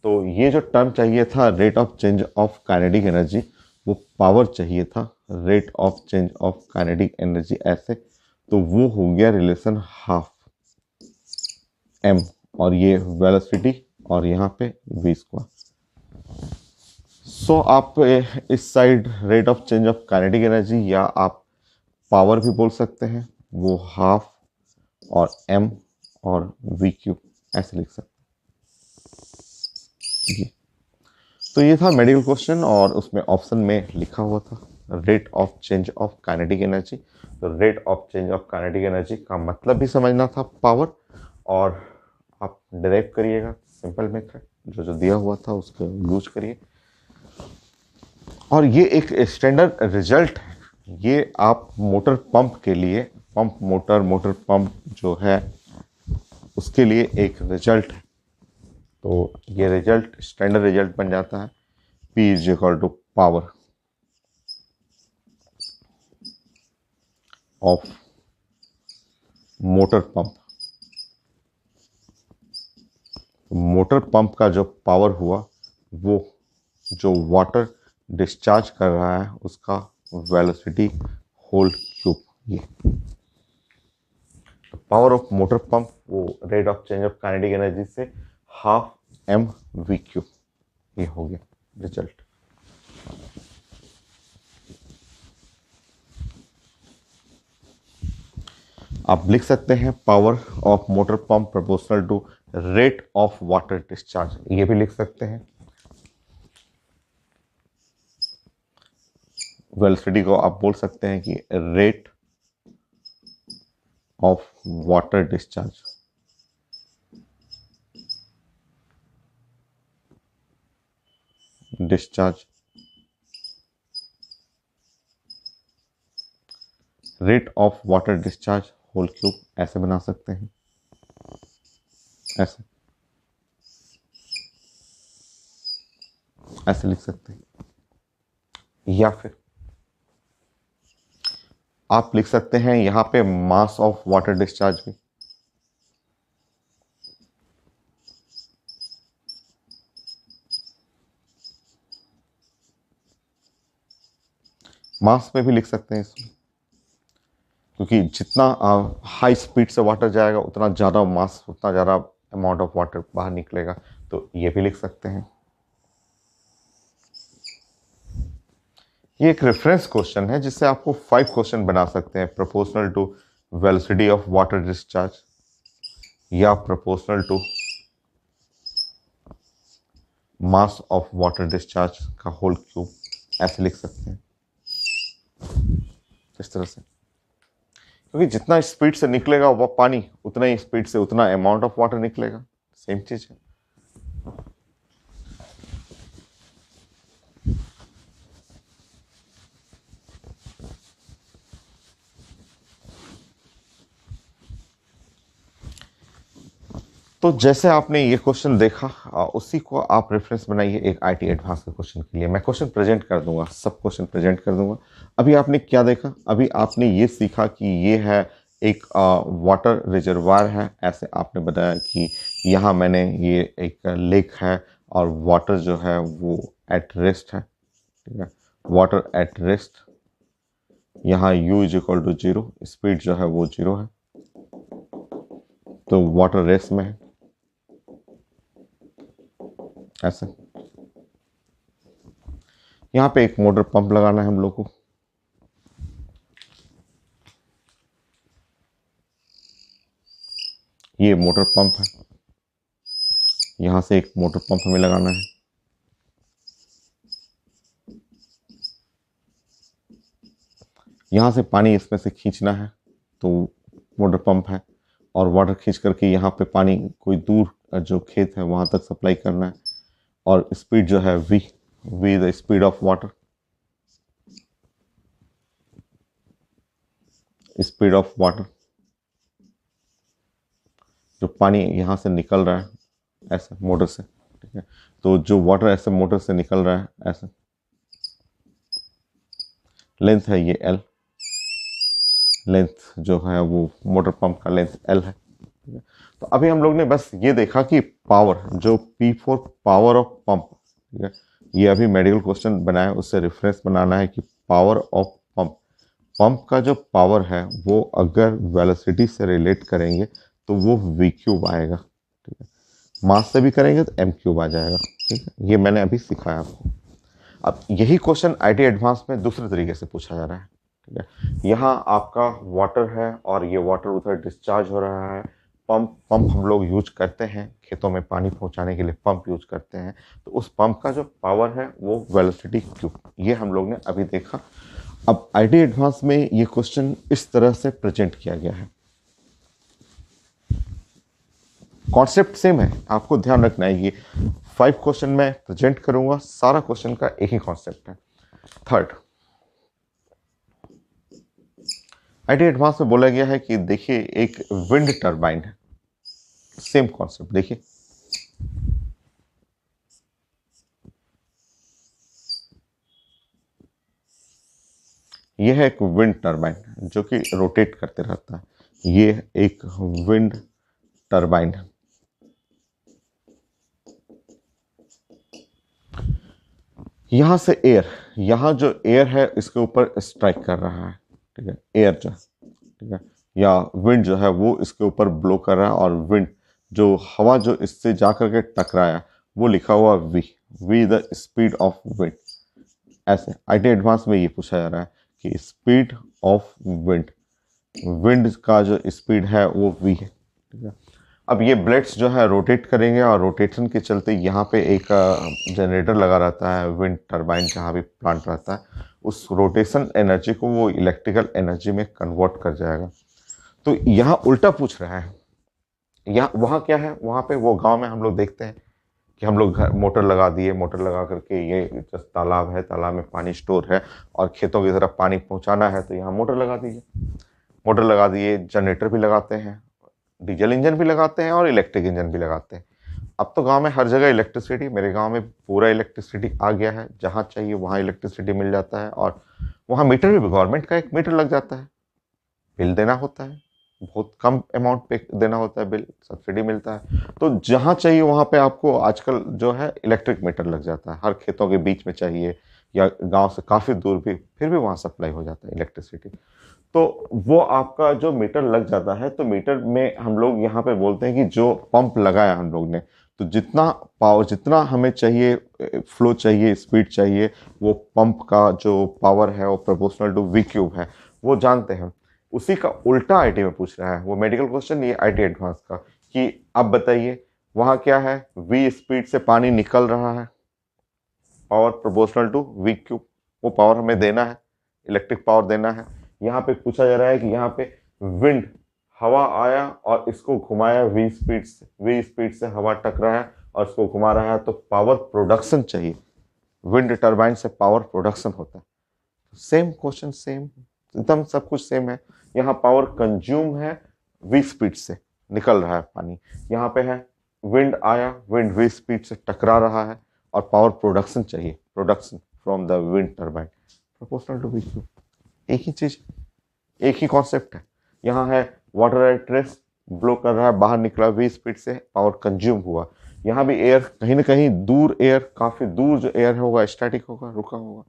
तो ये जो टर्म चाहिए था rate of change of kinetic energy, वो पावर चाहिए था, rate of change of kinetic energy ऐसे, तो वो हो गया रिलेशन हाफ एम और ये वेलोसिटी और यहाँ पे वी स्क्वायर। सो आप इस side rate of change of kinetic energy या आप पावर भी बोल सकते हैं, वो हाफ और एम और वी क्यूब ऐसे लिख सकते हैं। तो ये था मेडिकल क्वेश्चन और उसमें ऑप्शन में लिखा हुआ था rate of change of kinetic energy. तो rate of change of kinetic energy का मतलब भी समझना था पावर, और आप डिराइव करिएगा सिंपल मेथड जो जो दिया हुआ था उसको यूज करिए। और ये एक स्टैंडर्ड रिजल्ट है, ये आप मोटर पंप के लिए, पंप मोटर पंप जो है उसके लिए एक रिजल्ट है। तो ये रिजल्ट स्टैंडर्ड रिजल्ट बन जाता है P is equal to power of motor pump. Motor pump का जो पावर हुआ वो जो वाटर डिस्चार्ज कर रहा है उसका वेलोसिटी होल क्यूब। ये पावर ऑफ मोटर पंप वो rate of change of kinetic energy से हाफ एम वी क्यूब, ये हो गया रिजल्ट। आप लिख सकते हैं power of motor pump proportional to rate of water discharge, ये भी लिख सकते हैं। वेलोसिटी को आप बोल सकते हैं कि rate of water discharge. Rate of water discharge whole cube, ऐसे बना सकते हैं, ऐसे ऐसे लिख सकते हैं। या फिर आप लिख सकते हैं यहां पे मास ऑफ वाटर डिस्चार्ज भी, मास में भी लिख सकते हैं इसमें, क्योंकि जितना हाई स्पीड से वाटर जाएगा उतना ज़्यादा मास, उतना ज़्यादा अमाउंट ऑफ वाटर बाहर निकलेगा। तो ये भी लिख सकते हैं। ये एक रेफरेंस क्वेश्चन है जिससे आपको 5 क्वेश्चन बना सकते हैं, proportional to velocity of water discharge या proportional to mass of water discharge का होल क्यूब, ऐसे लिख सकते हैं इस तरह से। क्योंकि जितना स्पीड से निकलेगा वह पानी उतना ही स्पीड से उतना अमाउंट ऑफ वाटर निकलेगा, सेम चीज है। तो जैसे आपने ये क्वेश्चन देखा उसी को आप रेफरेंस बनाइए एक आईटी एडवांस के क्वेश्चन के लिए। मैं क्वेश्चन प्रेजेंट कर दूंगा, सब क्वेश्चन प्रेजेंट कर दूंगा। अभी आपने क्या देखा, अभी आपने ये सीखा कि ये है एक वाटर रिजर्वायर है, ऐसे आपने बताया कि यहाँ मैंने ये एक लेक है और वाटर जो है वो एट रेस्ट है, ठीक है, वाटर एट रेस्ट। यहाँ u is equal to 0, speed जो है वो 0 है, तो वाटर रेस्ट में है ऐसे। यहाँ पे एक मोटर पंप लगाना है हम लोग को, ये मोटर पंप है, यहां से एक मोटर पंप हमें लगाना है। यहां से पानी इसमें से खींचना है, तो मोटर पंप है, और वाटर खींच करके यहाँ पे पानी कोई दूर जो खेत है वहां तक सप्लाई करना है। और स्पीड जो है v the speed of water, speed of water, जो पानी यहाँ से निकल रहा है ऐसे मोटर से, ठीक है, तो जो वाटर ऐसे मोटर से निकल रहा है ऐसे, लेंथ है ये L, लेंथ जो है वो मोटर पंप का लेंथ L है, ठीक है। तो अभी हम लोग ने बस ये देखा कि पावर जो P for power of pump, ठीक है, ये अभी मेडिकल क्वेश्चन बनाया, उससे रेफरेंस बनाना है कि पावर ऑफ पंप, पंप का जो पावर है वो अगर वेलोसिटी से रिलेट करेंगे तो वो v क्यूब आएगा, ठीक है, मास से भी करेंगे तो m क्यूब आ जाएगा, ठीक है। ये मैंने अभी सिखाया आपको। अब यही क्वेश्चन आईटी एडवांस में दूसरे तरीके से पूछा जा रहा है, ठीक है। यहाँ आपका वाटर है और ये वाटर उधर डिस्चार्ज हो रहा है पंप हम लोग यूज करते हैं, खेतों में पानी पहुंचाने के लिए पंप यूज करते हैं, तो उस पंप का जो पावर है वो वेलोसिटी क्यू, ये हम लोग ने अभी देखा। अब आईटी एडवांस में ये क्वेश्चन इस तरह से प्रेजेंट किया गया है। कॉन्सेप्ट सेम है, आपको ध्यान रखना है। ये 5 क्वेश्चन मैं प्रेजेंट करूंगा, सारा क्वेश्चन का एक ही कॉन्सेप्ट है। थर्ड, आईटी एडवांस में बोला गया है कि देखिए एक विंड टरबाइन है, सेम कॉन्सेप्ट देखिए। यह है एक विंड टरबाइन जो कि रोटेट करते रहता है। ये एक विंड टरबाइन है। यहां से एयर, यहां जो एयर है इसके ऊपर स्ट्राइक कर रहा है, ठीक है, एयर जो, ठीक है, या विंड जो है वो इसके ऊपर ब्लो कर रहा है, और विंड जो हवा जो इससे जाकर के टकराया वो लिखा हुआ v, v the speed of wind. ऐसे आईटी एडवांस में ये पूछा जा रहा है कि स्पीड ऑफ विंड, विंड का जो स्पीड है वो वी है, ठीक है। अब ये ब्लेड्स जो है रोटेट करेंगे, और रोटेशन के चलते यहाँ पे एक जनरेटर लगा रहता है, विंड टरबाइन जहाँ भी प्लांट रहता है, उस रोटेशन एनर्जी को वो इलेक्ट्रिकल एनर्जी में कन्वर्ट कर जाएगा। तो यहाँ उल्टा पूछ रहा है। यहाँ वहाँ क्या है, वहाँ पे वो गांव में हम लोग देखते हैं कि हम लोग घर मोटर लगा दिए, मोटर लगा करके ये जैसे तालाब है, तालाब में पानी स्टोर है और खेतों की तरफ पानी पहुँचाना है, तो यहाँ मोटर लगा दीजिए। मोटर लगा दिए, जनरेटर भी लगाते हैं, डीजल इंजन भी लगाते हैं और इलेक्ट्रिक इंजन भी लगाते हैं। अब तो गांव में हर जगह इलेक्ट्रिसिटी, मेरे गांव में पूरा इलेक्ट्रिसिटी आ गया है, जहाँ चाहिए वहाँ इलेक्ट्रिसिटी मिल जाता है, और वहाँ मीटर भी गवर्नमेंट का एक मीटर लग जाता है। बिल देना होता है, बहुत कम अमाउंट पे देना होता है बिल, सब्सिडी मिलता है। तो जहाँ चाहिए वहाँ पे आपको आजकल जो है इलेक्ट्रिक मीटर लग जाता है, हर खेतों के बीच में चाहिए या गांव से काफ़ी दूर भी, फिर भी वहाँ सप्लाई हो जाता है इलेक्ट्रिसिटी। तो वो आपका जो मीटर लग जाता है, तो मीटर में हम लोग यहाँ पे बोलते हैं कि जो पंप लगाया हम लोग ने, तो जितना पावर, जितना हमें चाहिए, फ्लो चाहिए, स्पीड चाहिए, वो पंप का जो पावर है वो प्रोपोर्शनल टू वी क्यूब है, वो जानते हैं। उसी का उल्टा आईटी में पूछ रहा है, वो मेडिकल क्वेश्चन, ये आईटी एडवांस का, कि अब बताइए वहाँ क्या है, वी स्पीड से पानी निकल रहा है, power proportional to v cube, वो पावर हमें देना है, इलेक्ट्रिक पावर देना है। यहाँ पे पूछा जा रहा है कि यहाँ पे विंड, हवा आया और इसको घुमाया वी स्पीड से, वी स्पीड से हवा टकराया और इसको घुमा रहा है, तो पावर प्रोडक्शन चाहिए। विंड टरबाइन से पावर प्रोडक्शन होता है। सेम क्वेश्चन, सेम, एकदम सब कुछ सेम है। यहाँ पावर कंज्यूम है, वी स्पीड से निकल रहा है पानी। यहाँ पे है विंड आया, विंड वी स्पीड से टकरा रहा है और पावर प्रोडक्शन चाहिए, production from the wind turbine, proportional to v cube. एक ही चीज, एक ही कॉन्सेप्ट है। यहाँ है वाटर एट रेस्ट, ब्लो कर रहा है, बाहर निकला वी स्पीड से, पावर कंज्यूम हुआ। यहाँ भी एयर कहीं ना कहीं दूर, एयर काफी दूर जो एयर होगा स्टैटिक होगा, रुका होगा,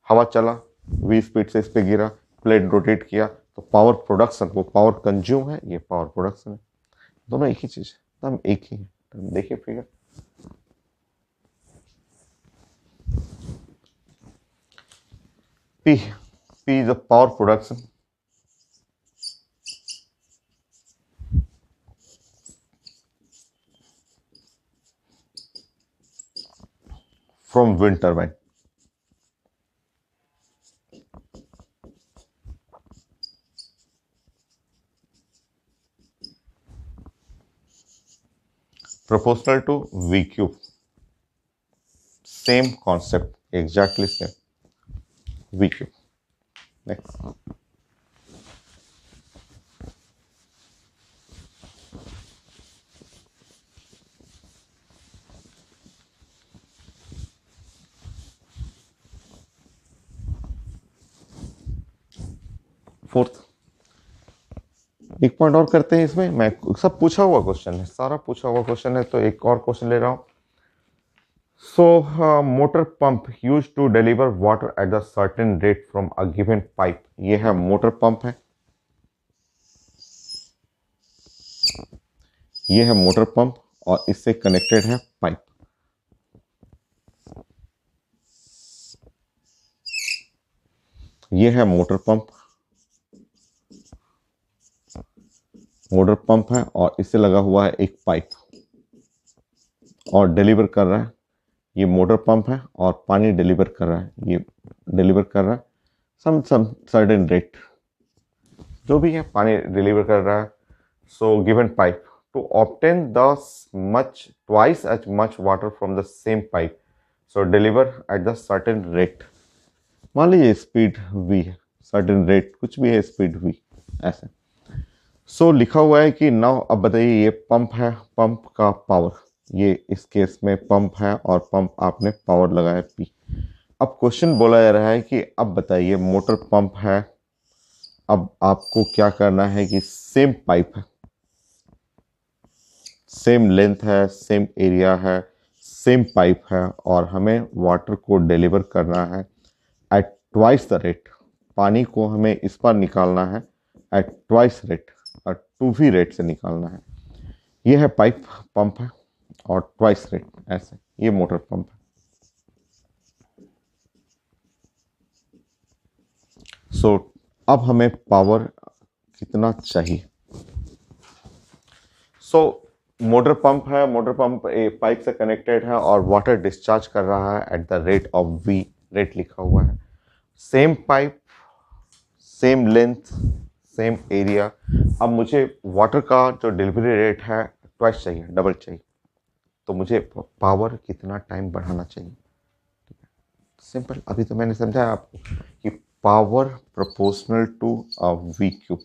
हवा चला, वी स्पीड से इस पे गिरा, प्लेट रोटेट किया, तो पावर प्रोडक्शन, वो पावर कंज्यूम है, ये पावर प्रोडक्शन है। दोनों एक ही चीज है, एकदम एक ही है। देखिए figure, P, P is the power production from wind turbine. Proportional to V cube. Same concept, exactly same. V cube. Next. Fourth, एक पॉइंट और करते हैं इसमें। मैं सब पूछा हुआ क्वेश्चन है, सारा पूछा हुआ क्वेश्चन है, तो एक और क्वेश्चन ले रहा हूं। So, motor pump used to deliver water at a certain rate from a given pipe. ये है मोटर पंप है, ये है मोटर पंप और इससे कनेक्टेड है पाइप। ये है मोटर पंप, मोटर पंप है और इससे लगा हुआ है एक पाइप और डिलीवर कर रहा है। ये मोटर पंप है और पानी डिलीवर कर रहा है, ये डिलीवर कर रहा है सम सर्टेन रेट, जो भी है पानी डिलीवर कर रहा है। So given pipe to obtain the much twice as much water from the same pipe, so deliver at the certain rate. मान लीजिए स्पीड v है, सर्टेन रेट कुछ भी है, स्पीड v ऐसे। सो लिखा हुआ है कि नाउ अब बताइए ये पंप है, पंप का पावर, ये इस केस में पंप है और पंप आपने पावर लगाया P। अब क्वेश्चन बोला जा रहा है कि अब बताइए मोटर पंप है, अब आपको क्या करना है कि सेम पाइप है, सेम लेंथ है, सेम एरिया है, सेम पाइप है और हमें वाटर को डिलीवर करना है एट ट्वाइस द रेट। पानी को हमें इस पर निकालना है एट ट्वाइस रेट और 2v रेट से निकालना है। ये है पाइप पंप है और ट्वाइस रेट ऐसे, ये मोटर पंप है। सो अब हमें पावर कितना चाहिए। सो मोटर पंप है, मोटर पंप एक पाइप से कनेक्टेड है और वाटर डिस्चार्ज कर रहा है at the rate of v, rate लिखा हुआ है। Same pipe, same length, same area. अब मुझे वाटर का जो डिलीवरी रेट है ट्वाइस चाहिए, डबल चाहिए, तो मुझे पावर कितना टाइम बढ़ाना चाहिए। सिंपल, अभी तो मैंने समझाया आपको कि power proportional to v cube,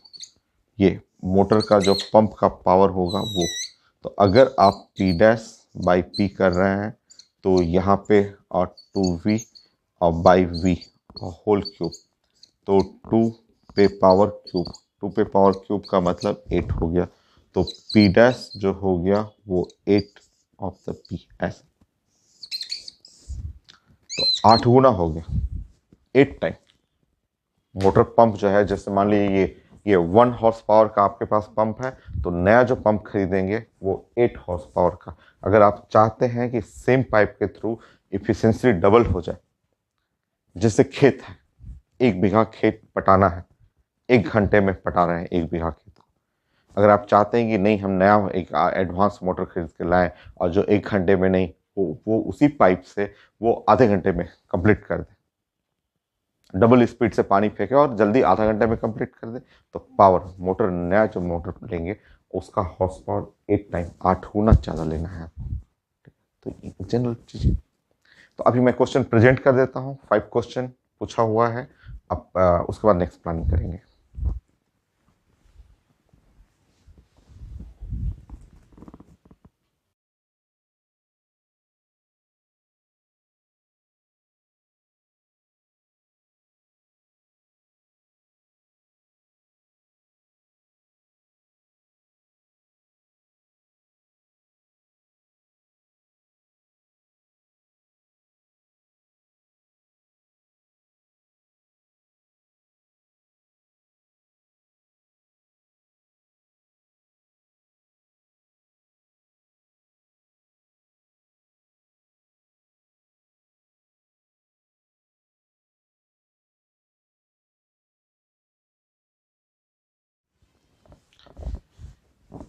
ये मोटर का जो पंप का पावर होगा वो। तो अगर आप P डैश बाई P कर रहे हैं तो यहाँ पे और 2v और बाई v और होल क्यूब, तो 2 पे पावर क्यूब, 2 पे पावर क्यूब का मतलब 8 हो गया। तो P डैश जो हो गया वो 8 ऑफ द P ऐसा, तो 8 गुना हो गया 8 टाइम। मोटर पंप जो है, जैसे मान लीजिए ये 1 हॉर्स पावर का आपके पास पंप है, तो नया जो पंप खरीदेंगे वो 8 हॉर्स पावर का। अगर आप चाहते हैं कि सेम पाइप के थ्रू इफिशिएंसी डबल हो जाए, जैसे खेत है, 1 बीघा खेत पटाना है, 1 घंटे में पटा रहे हैं 1 बीघा खेत को। अगर आप चाहते हैं कि नहीं हम नया एक एडवांस मोटर खरीद के लाएं और जो 1 घंटे में नहीं, वो उसी पाइप से वो आधे घंटे में कंप्लीट कर दे, डबल स्पीड से पानी फेंके और जल्दी आधा घंटे में कंप्लीट कर दे, तो पावर मोटर, नया जो मोटर लेंगे उसका हॉर्स पावर 8 टाइम, 8 गुना ज़्यादा लेना है आपको। तो जनरल चीज़। तो अभी मैं क्वेश्चन प्रेजेंट कर देता हूँ, 5 क्वेश्चन पूछा हुआ है। अब उसके बाद नेक्स्ट प्लानिंग करेंगे।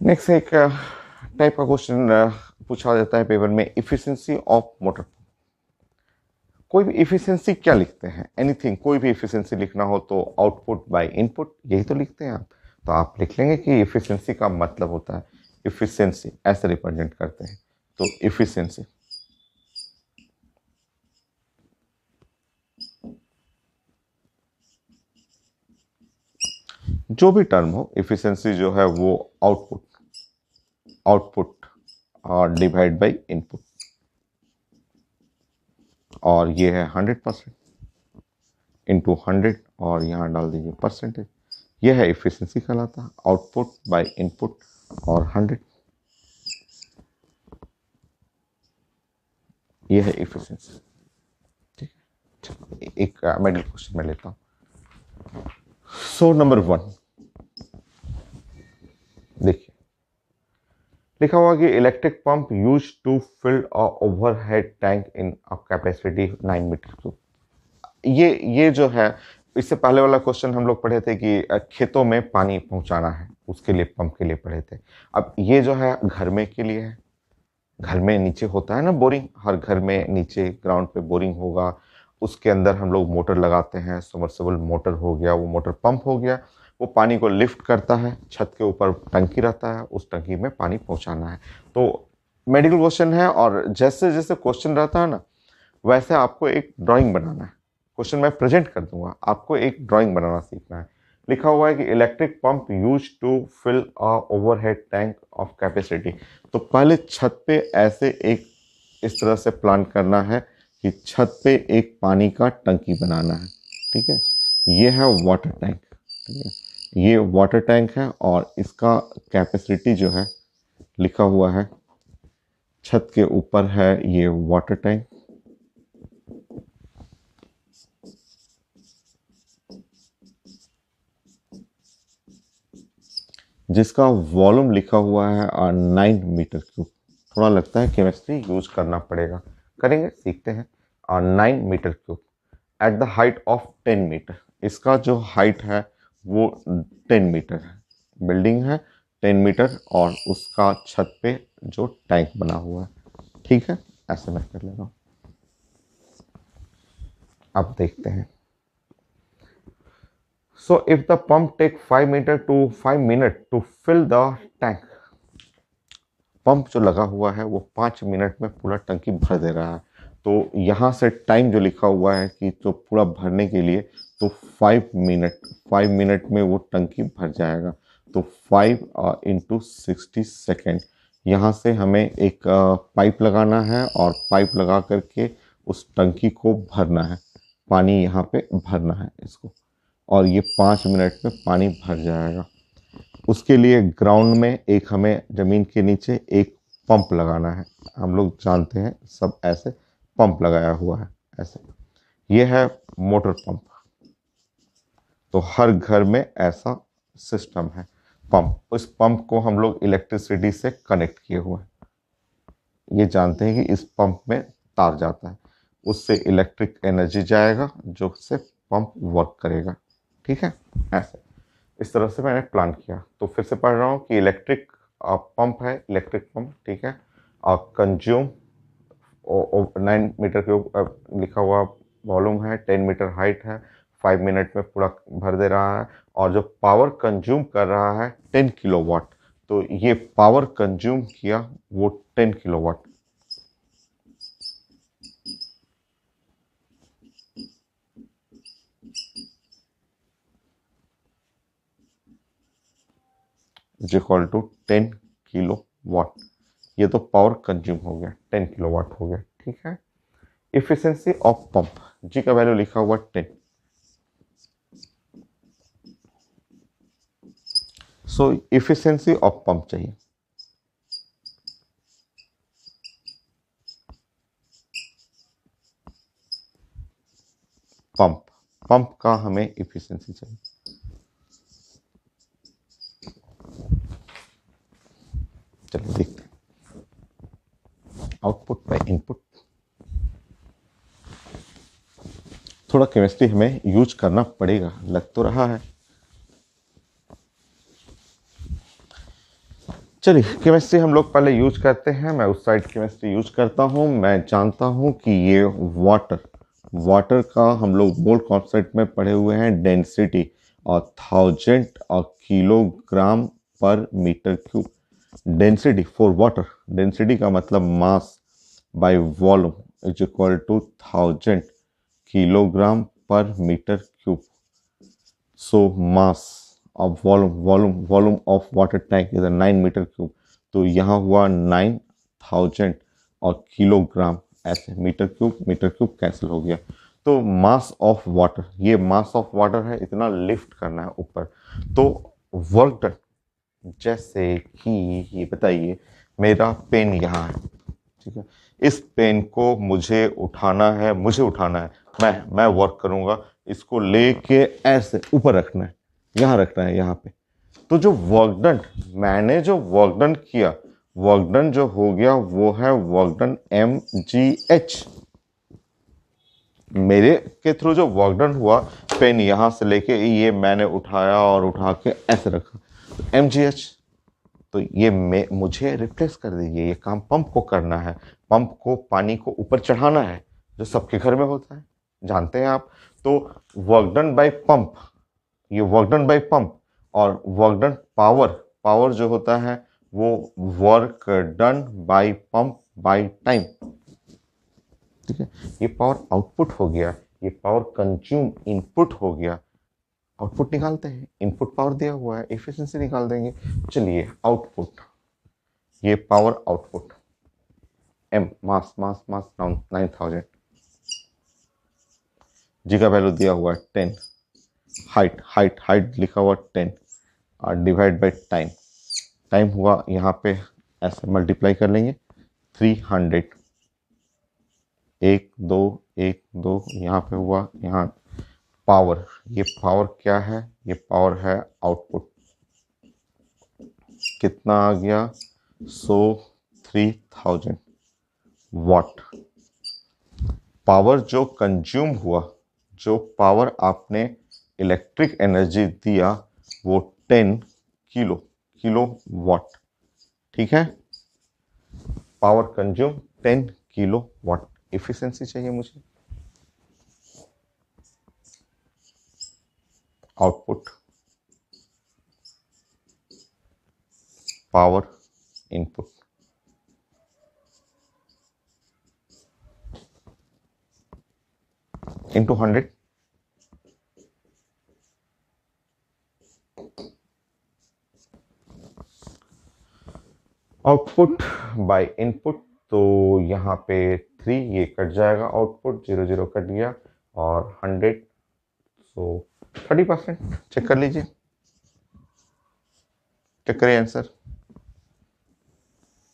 नेक्स्ट एक टाइप का क्वेश्चन पूछा जाता है पेपर में, इफिशिएंसी ऑफ मोटर। कोई भी इफिशिएंसी क्या लिखते हैं, एनीथिंग, कोई भी इफिशिएंसी लिखना हो तो आउटपुट बाय इनपुट, यही तो लिखते हैं आप। तो आप लिख लेंगे कि इफिशिएंसी का मतलब होता है, इफिशिएंसी ऐसे रिप्रेजेंट करते हैं। तो इफिशिएंसी जो भी टर्म हो, इफिशिएंसी जो है वो आउटपुट और डिवाइड बाय इनपुट, और ये है 100% इंटू 100 और यहाँ डाल दीजिए परसेंटेज, ये है इफिशिएंसी कहलाता है, आउटपुट बाय इनपुट और 100, ये है इफिशिएंसी। ठीक है, एक मिडिल क्वेश्चन में लेता हूँ। सो नंबर 1 देखिए, लिखा हुआ कि electric pump use to fill a overhead tank in a capacity 9 metre cube. ये जो है, इससे पहले वाला क्वेश्चन हम लोग पढ़े थे कि खेतों में पानी पहुंचाना है, उसके लिए पंप के लिए पढ़े थे। अब ये जो है घर में के लिए है। घर में नीचे होता है ना बोरिंग, हर घर में नीचे ग्राउंड पे बोरिंग होगा, उसके अंदर हम लोग मोटर लगाते हैं, सबमर्सिबल मोटर हो गया, वो मोटर पंप हो गया, वो पानी को लिफ्ट करता है, छत के ऊपर टंकी रहता है, उस टंकी में पानी पहुंचाना है। तो मेडिकल क्वेश्चन है, और जैसे जैसे क्वेश्चन रहता है ना, वैसे आपको एक ड्राइंग बनाना है। क्वेश्चन मैं प्रेजेंट कर दूंगा, आपको एक ड्राइंग बनाना सीखना है। लिखा हुआ है कि electric pump use to fill a overhead tank of capacity. तो पहले छत पे ऐसे एक इस तरह से प्लान करना है कि छत पे एक पानी का टंकी बनाना है। ठीक है, ये है वाटर टैंक। ठीक है, ये वाटर टैंक है और इसका कैपेसिटी जो है लिखा हुआ है, छत के ऊपर है ये वाटर टैंक, जिसका वॉल्यूम लिखा हुआ है 9 मीटर क्यूब। थोड़ा लगता है केमिस्ट्री यूज करना पड़ेगा, करेंगे, सीखते हैं। 9 metre cube at the height of 10 metre. इसका जो हाइट है वो 10 मीटर है, बिल्डिंग है 10 मीटर, और उसका छत पे जो टैंक बना हुआ है। ठीक है, ऐसे मैं कर ले रहा हूँ। अब देखते हैं। So if the pump take 5 meter to 5 minute to fill the tank, pump जो लगा हुआ है वो 5 मिनट में पूरा टंकी भर दे रहा है। तो यहाँ से टाइम जो लिखा हुआ है कि तो पूरा भरने के लिए, तो 5 मिनट में वो टंकी भर जाएगा। तो 5 × 60 सेकेंड, यहाँ से हमें एक पाइप लगाना है और पाइप लगा करके उस टंकी को भरना है, पानी यहाँ पे भरना है इसको, और ये 5 मिनट में पानी भर जाएगा। उसके लिए ग्राउंड में एक हमें ज़मीन के नीचे एक पंप लगाना है। हम लोग जानते हैं सब, ऐसे पंप लगाया हुआ है ऐसे। ये है मोटर पंप। तो हर घर में ऐसा सिस्टम है पंप। उस पंप को हम लोग इलेक्ट्रिसिटी से कनेक्ट किए हुए हैं। ये जानते हैं कि इस पंप में तार जाता है, उससे इलेक्ट्रिक एनर्जी जाएगा, जो से पंप वर्क करेगा। ठीक है, ऐसे इस तरह से मैंने प्लान किया। तो फिर से पढ़ रहा हूँ कि इलेक्ट्रिक पंप है, इलेक्ट्रिक पंप। ठीक है, कंज्यूम 9 मीटर क्यूब लिखा हुआ वॉल्यूम है, 10 मीटर हाइट है, 5 मिनट में पूरा भर दे रहा है, और जो पावर कंज्यूम कर रहा है 10 किलोवाट। तो ये पावर कंज्यूम किया वो 10 kilowatt. Is equal to 10 kilowatt. ये तो पावर कंज्यूम हो गया, 10 किलोवाट हो गया। ठीक है, इफिशिएंसी ऑफ पंप, जी का वैल्यू लिखा हुआ 10। सो इफिशिएंसी ऑफ पंप चाहिए। पंप पंप का हमें इफिशिएंसी चाहिए। चलो देखते हैं, आउटपुट बाय इनपुट। थोड़ा केमिस्ट्री हमें यूज करना पड़ेगा, लग तो रहा है। चलिए, केमिस्ट्री हम लोग पहले यूज करते हैं। मैं उस साइड केमिस्ट्री यूज करता हूँ। मैं जानता हूँ कि ये वाटर का हम लोग मोल कॉन्सेप्ट में पढ़े हुए हैं, डेंसिटी और 1000 और kilogram per metre cube. Density for water, density का मतलब mass by volume is equal to 1000 kilogram per metre cube. So mass of volume of water tank is a 9 metre cube. तो यहाँ हुआ 9000 और किलोग्राम, ऐसे metre cube cancel हो गया। तो मास ऑफ वाटर, ये मास ऑफ वाटर है, इतना लिफ्ट करना है ऊपर। तो वर्क डन, जैसे कि ये बताइए, मेरा पेन यहाँ है। ठीक है, इस पेन को मुझे उठाना है, मैं वर्क करूँगा, इसको लेके ऐसे ऊपर रखना है, यहाँ रखना है, यहाँ पे। तो जो वर्क डन, मैंने जो वर्क डन किया, वर्क डन जो हो गया वो है वर्क डन mgh। मेरे के थ्रू जो वर्क डन हुआ, पेन यहाँ से लेके ये मैंने उठाया और उठा के ऐसे रखा, mgh, तो ये मुझे रिप्लेस कर दीजिए, ये काम पंप को करना है, पंप को पानी को ऊपर चढ़ाना है, जो सबके घर में होता है, जानते हैं आप। तो वर्क डन बाय पंप, ये वर्क डन बाय पंप, और वर्क डन पावर, पावर जो होता है वो work done by pump by time, ठीक है। ये पावर आउटपुट हो गया, ये पावर कंज्यूम इनपुट हो गया। आउटपुट निकालते हैं, इनपुट पावर दिया हुआ है, एफिशिएंसी निकाल देंगे। चलिए आउटपुट, ये पावर आउटपुट, एम मास मास मास 9000, जी का वैल्यू दिया हुआ है 10, हाइट हाइट हाइट लिखा हुआ 10 और डिवाइड बाय टाइम, टाइम हुआ यहाँ पे ऐसे मल्टीप्लाई कर लेंगे 300, 1 2 1 2 यहाँ पे हुआ, यहाँ पावर, ये पावर क्या है, ये पावर है आउटपुट, कितना आ गया, 3000 वाट। पावर जो कंज्यूम हुआ, जो पावर आपने इलेक्ट्रिक एनर्जी दिया वो 10 किलो वाट, ठीक है। Power consume 10 kilowatt, efficiency चाहिए मुझे, output power input, into 100, output by input, तो यहाँ पे 3 ये कट जाएगा, आउटपुट 0 0 कट गया, और 100, सो 30%। चेक कर लीजिए, चेक करिए आंसर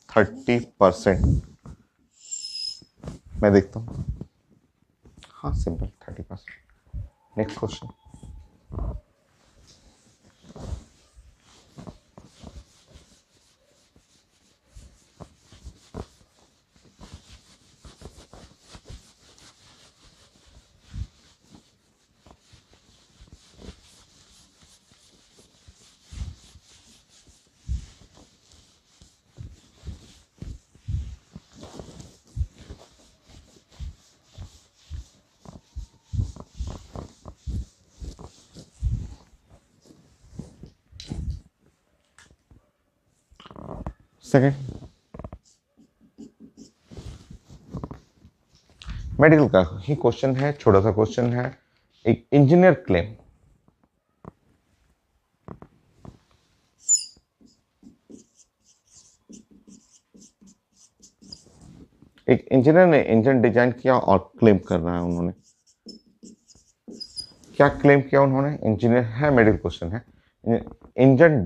30%। मैं देखता हूँ, हाँ simple 30%। Next question, second medical का ही क्वेश्चन है, छोटा सा क्वेश्चन है। एक इंजीनियर क्लेम, एक इंजीनियर ने इंजन डिजाइन किया और क्लेम कर रहा है, उन्होंने क्या क्लेम किया, उन्होंने, इंजीनियर है, मेडिकल क्वेश्चन है। Engine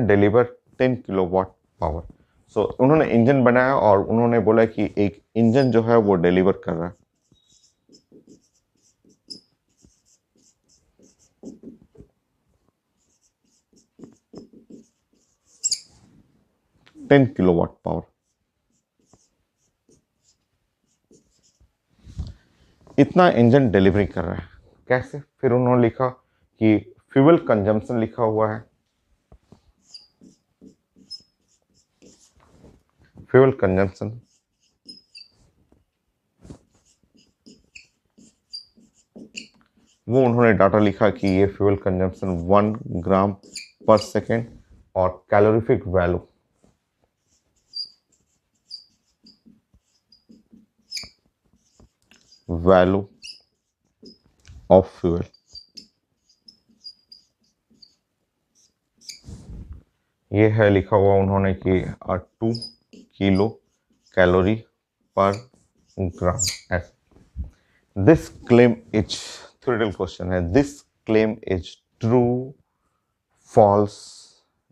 deliver 10 kilowatt power. So उन्होंने इंजन बनाया और उन्होंने बोला कि एक इंजन जो है वो डिलीवर कर रहा है 10 किलोवाट पावर। इतना इंजन डिलीवरी कर रहा है, कैसे? फिर उन्होंने लिखा कि फ्यूल कंजम्पशन लिखा हुआ है, फ्यूल कंजम्पशन, वो उन्होंने डाटा लिखा कि ये फ्यूल कंजम्पशन 1 ग्राम पर सेकेंड, और कैलोरीफिक वैल्यू ऑफ फ्यूल, ये है लिखा हुआ उन्होंने कि 2 kilo calorie per gram. This claim is, theoretical question है, this claim is true, false,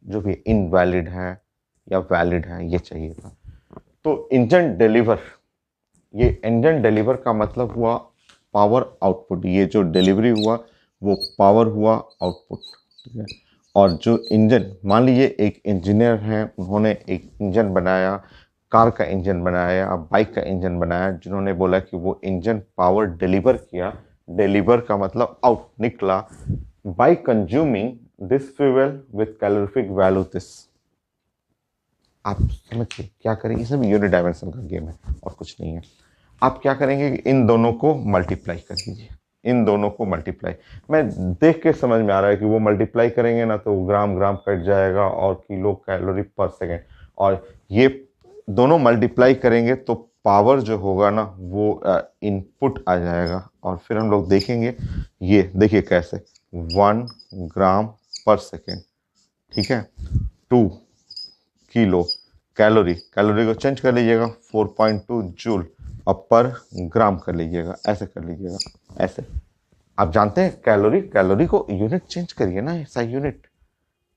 जो भी इनवैलिड है या वैलिड है, ये चाहिए था। तो इंजन डिलीवर, ये इंजन डिलीवर का मतलब हुआ पावर आउटपुट, ये जो डिलीवरी हुआ वो पावर हुआ आउटपुट, ठीक है। और जो इंजन, मान लीजिए एक इंजीनियर है, उन्होंने एक इंजन बनाया, कार का इंजन बनाया, बाइक का इंजन बनाया, जिन्होंने बोला कि वो इंजन पावर डिलीवर किया, डिलीवर का मतलब आउट निकला, bye consuming this fuel with calorific value this. आप समझिए क्या करेंगे, सब यूनिट डायमेंशन का गेम है और कुछ नहीं है। आप क्या करेंगे कि इन दोनों को मल्टीप्लाई कर दीजिए, इन दोनों को मल्टीप्लाई। मैं देख के समझ में आ रहा है कि वो मल्टीप्लाई करेंगे ना तो ग्राम ग्राम कट जाएगा और किलो कैलोरी पर सेकेंड, और ये दोनों मल्टीप्लाई करेंगे तो पावर जो होगा ना वो इनपुट आ जाएगा, और फिर हम लोग देखेंगे। ये देखिए कैसे 1 ग्राम पर सेकेंड, ठीक है। 2 किलो कैलोरी, कैलोरी को चेंज कर लीजिएगा 4.2 जूल, अब पर ग्राम कर लीजिएगा, ऐसे कर लीजिएगा ऐसे। आप जानते हैं कैलोरी, कैलोरी को यूनिट चेंज करिए ना, ऐसा यूनिट।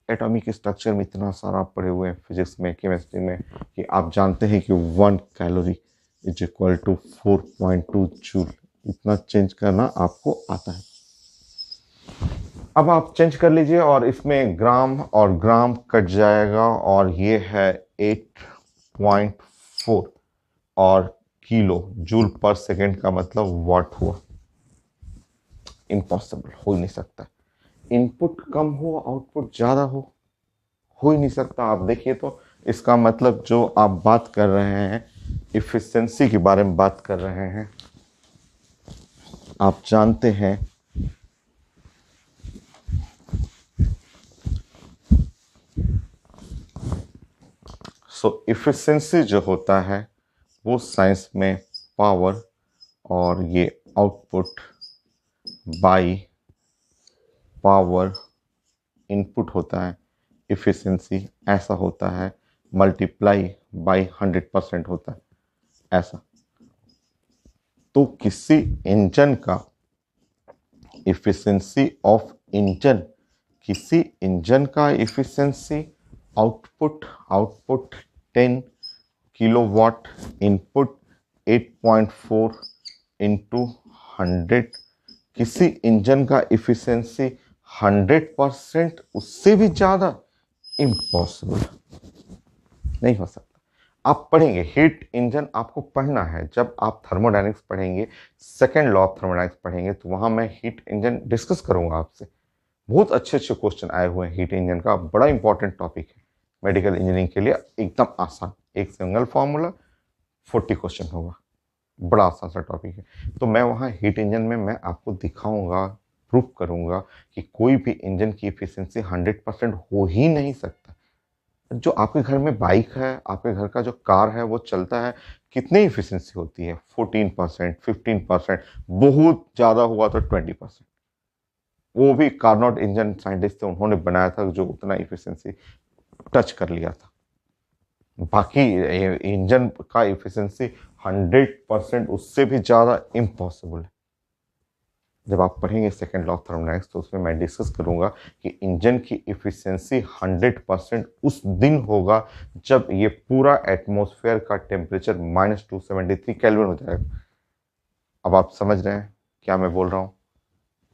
एटॉमिक स्ट्रक्चर में इतना सारा पढ़े हुए हैं फिजिक्स में, केमिस्ट्री में, कि आप जानते हैं कि 1 calorie is equal to 4.2 joule. इतना चेंज करना आपको आता है। अब आप चेंज कर लीजिए और इसमें ग्राम और ग्राम कट जाएगा, और ये है 8.4, और किलो जूल पर सेकेंड का मतलब वाट हुआ। इम्पॉसिबल, हो ही नहीं सकता। इनपुट कम हो आउटपुट ज़्यादा हो ही नहीं सकता। आप देखिए तो इसका मतलब जो आप बात कर रहे हैं, इफिशिएंसी के बारे में बात कर रहे हैं, आप जानते हैं इफिशिएंसी जो होता है वो साइंस में पावर और ये आउटपुट बाई पावर इनपुट होता है। इफिशिएंसी ऐसा होता है, मल्टीप्लाई बाई 100% होता है, ऐसा। तो किसी इंजन का इफिशिएंसी ऑफ इंजन, किसी इंजन का efficiency output output 10 kilowatt, input 8.4 into 100। किसी इंजन का इफिशिएंसी 100%, उससे भी ज़्यादा इम्पॉसिबल, नहीं हो सकता। आप पढ़ेंगे हीट इंजन, आपको पढ़ना है। जब आप थर्मोडायनेमिक्स पढ़ेंगे, सेकेंड लॉ ऑफ थर्मोडायनेमिक्स पढ़ेंगे, तो वहाँ मैं हीट इंजन डिस्कस करूँगा आपसे। बहुत अच्छे अच्छे क्वेश्चन आए हुए हैं हीट इंजन का, बड़ा इंपॉर्टेंट टॉपिक है मेडिकल इंजीनियरिंग के लिए, एकदम आसान। एक सिंगल फॉर्मूला 40 क्वेश्चन होगा, बड़ा आसान सा टॉपिक है। तो मैं वहाँ हीट इंजन में मैं आपको दिखाऊंगा, प्रूफ करूंगा कि कोई भी इंजन की इफिशिएंसी 100% हो ही नहीं सकता। जो आपके घर में बाइक है, आपके घर का जो कार है वो चलता है, कितनी इफिशिएंसी होती है? 14%, 15%, बहुत ज़्यादा हुआ तो 20%। वो भी कार्नोट इंजन साइंटिस्ट थे, उन्होंने बनाया था जो उतना इफिशिएंसी टच कर लिया था। बाकी इंजन का इफिशिएंसी 100%, उससे भी ज़्यादा इम्पॉसिबल है। जब आप पढ़ेंगे सेकेंड लॉ ऑफ थर्मोडायनेमिक्स तो उसमें मैं डिस्कस करूंगा कि इंजन की इफिशिएंसी 100% उस दिन होगा जब ये पूरा एटमॉस्फेयर का टेम्परेचर -273 केल्विन हो जाएगा। अब आप समझ रहे हैं क्या मैं बोल रहा हूँ?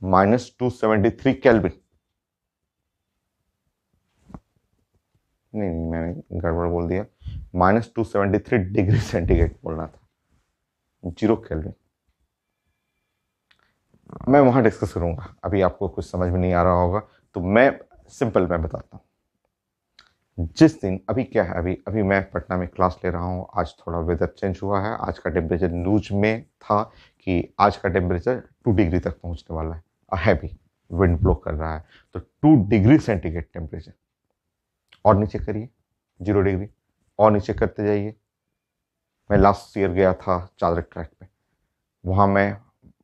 -273 केल्विन, नहीं मैंने गड़बड़ बोल दिया, -273 डिग्री सेंटीग्रेड बोलना था, 0 केल्विन। मैं वहां डिस्कस करूंगा, अभी आपको कुछ समझ में नहीं आ रहा होगा तो मैं सिंपल मैं बताता हूँ। जिस दिन, अभी क्या है, अभी अभी मैं पटना में क्लास ले रहा हूँ, आज थोड़ा वेदर चेंज हुआ है। आज का टेम्परेचर न्यूज में था कि आज का टेम्परेचर 2 डिग्री तक पहुँचने वाला है, और है भी, विंड ब्लो कर रहा है। तो 2 डिग्री सेंटीग्रेड टेम्परेचर, और नीचे करिए 0 डिग्री, और नीचे करते जाइए। मैं लास्ट ईयर गया था चादर ट्रैक पे, वहाँ मैं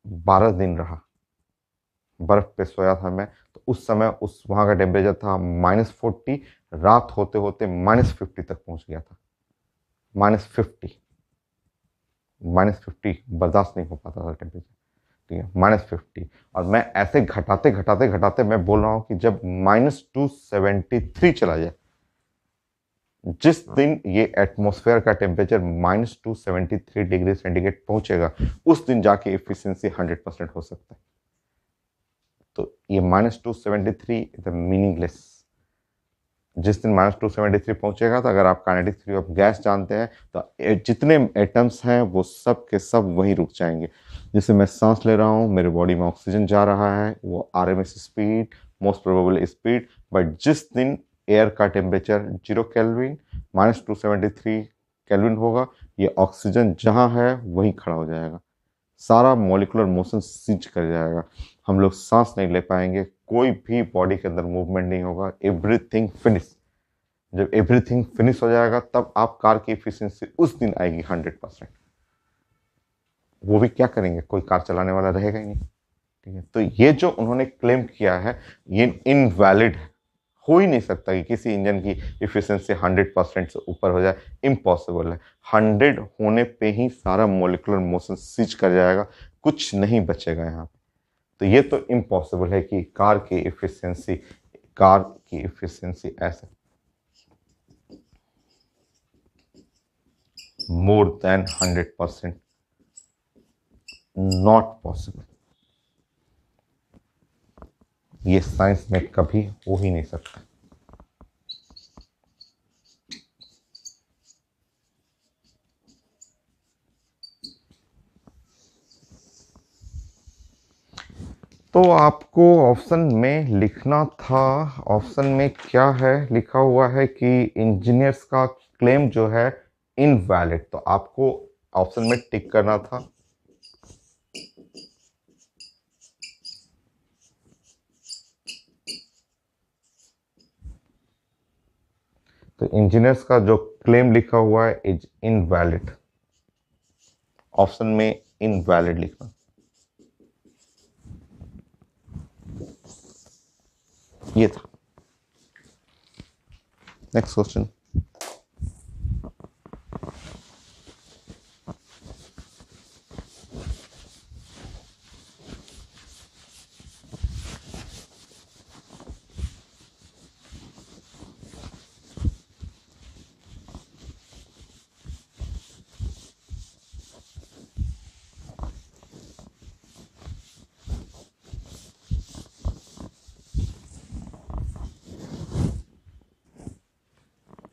12 दिन रहा, बर्फ पे सोया था मैं। तो उस समय उस वहाँ का टेम्परेचर था -40, रात होते होते -50 तक पहुँच गया था। -50, -50 बर्दाश्त नहीं हो पाता था टेम्परेचर, ठीक है, -50। और मैं ऐसे घटाते घटाते घटाते मैं बोल रहा हूँ कि जब -273 चला जाए, जिस दिन ये एटमॉस्फेयर का टेम्परेचर -273 डिग्री सेंटीग्रेड पहुंचेगा, उस दिन जाके इफिशिएंसी 100% हो सकता है। तो ये -273 इज मीनिंगलेस। जिस दिन -273 पहुंचेगा, तो अगर आप काइनेटिक थ्योरी ऑफ गैस जानते हैं तो जितने एटम्स हैं वो सब के सब वहीं रुक जाएंगे। जैसे मैं सांस ले रहा हूँ, मेरे बॉडी में ऑक्सीजन जा रहा है, वो RMS speed most probable speed, but जिस दिन एयर का टेम्परेचर 0 केल्विन -273 केल्विन होगा, ये ऑक्सीजन जहाँ है वहीं खड़ा हो जाएगा, सारा मॉलिकुलर मोशन सीज कर जाएगा, हम लोग सांस नहीं ले पाएंगे, कोई भी बॉडी के अंदर मूवमेंट नहीं होगा, एवरीथिंग फिनिश। जब एवरीथिंग फिनिश हो जाएगा तब आप कार की एफिशिएंसी उस दिन आएगी 100%। वो भी क्या करेंगे, कोई कार चलाने वाला रहेगा ही नहीं। ठीक है, तो ये जो उन्होंने क्लेम किया है ये इनवैलिड है, हो ही नहीं सकता कि किसी इंजन की एफिशिएंसी 100% से ऊपर हो जाए, इम्पॉसिबल है। 100 होने पे ही सारा मॉलिक्यूलर मोशन सीज कर जाएगा, कुछ नहीं बचेगा यहाँ पे। तो ये तो इम्पॉसिबल है कि कार की एफिशिएंसी ऐसे मोर देन 100%, नॉट पॉसिबल। ये साइंस में कभी हो ही नहीं सकता। तो आपको ऑप्शन में लिखना था, ऑप्शन में क्या है लिखा हुआ है कि इंजीनियर्स का क्लेम जो है इनवैलिड, तो आपको ऑप्शन में टिक करना था। तो इंजीनियर्स का जो क्लेम लिखा हुआ है इज इनवैलिड, ऑप्शन में इनवैलिड लिखना। ये था। Next question.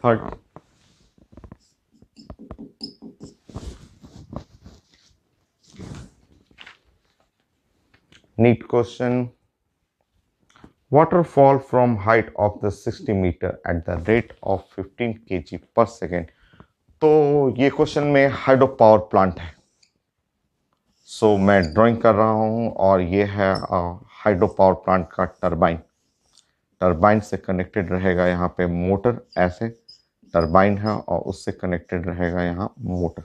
Third, NEET question, waterfall from height of the 60 meter at the rate of 15 kg per second। तो ये क्वेश्चन में हाइड्रो पावर प्लांट है, सो मैं ड्राइंग कर रहा हूँ और ये है हाइड्रो पावर प्लांट का टरबाइन। टरबाइन से कनेक्टेड रहेगा यहाँ पे मोटर, ऐसे टरबाइन है और उससे कनेक्टेड रहेगा यहाँ मोटर।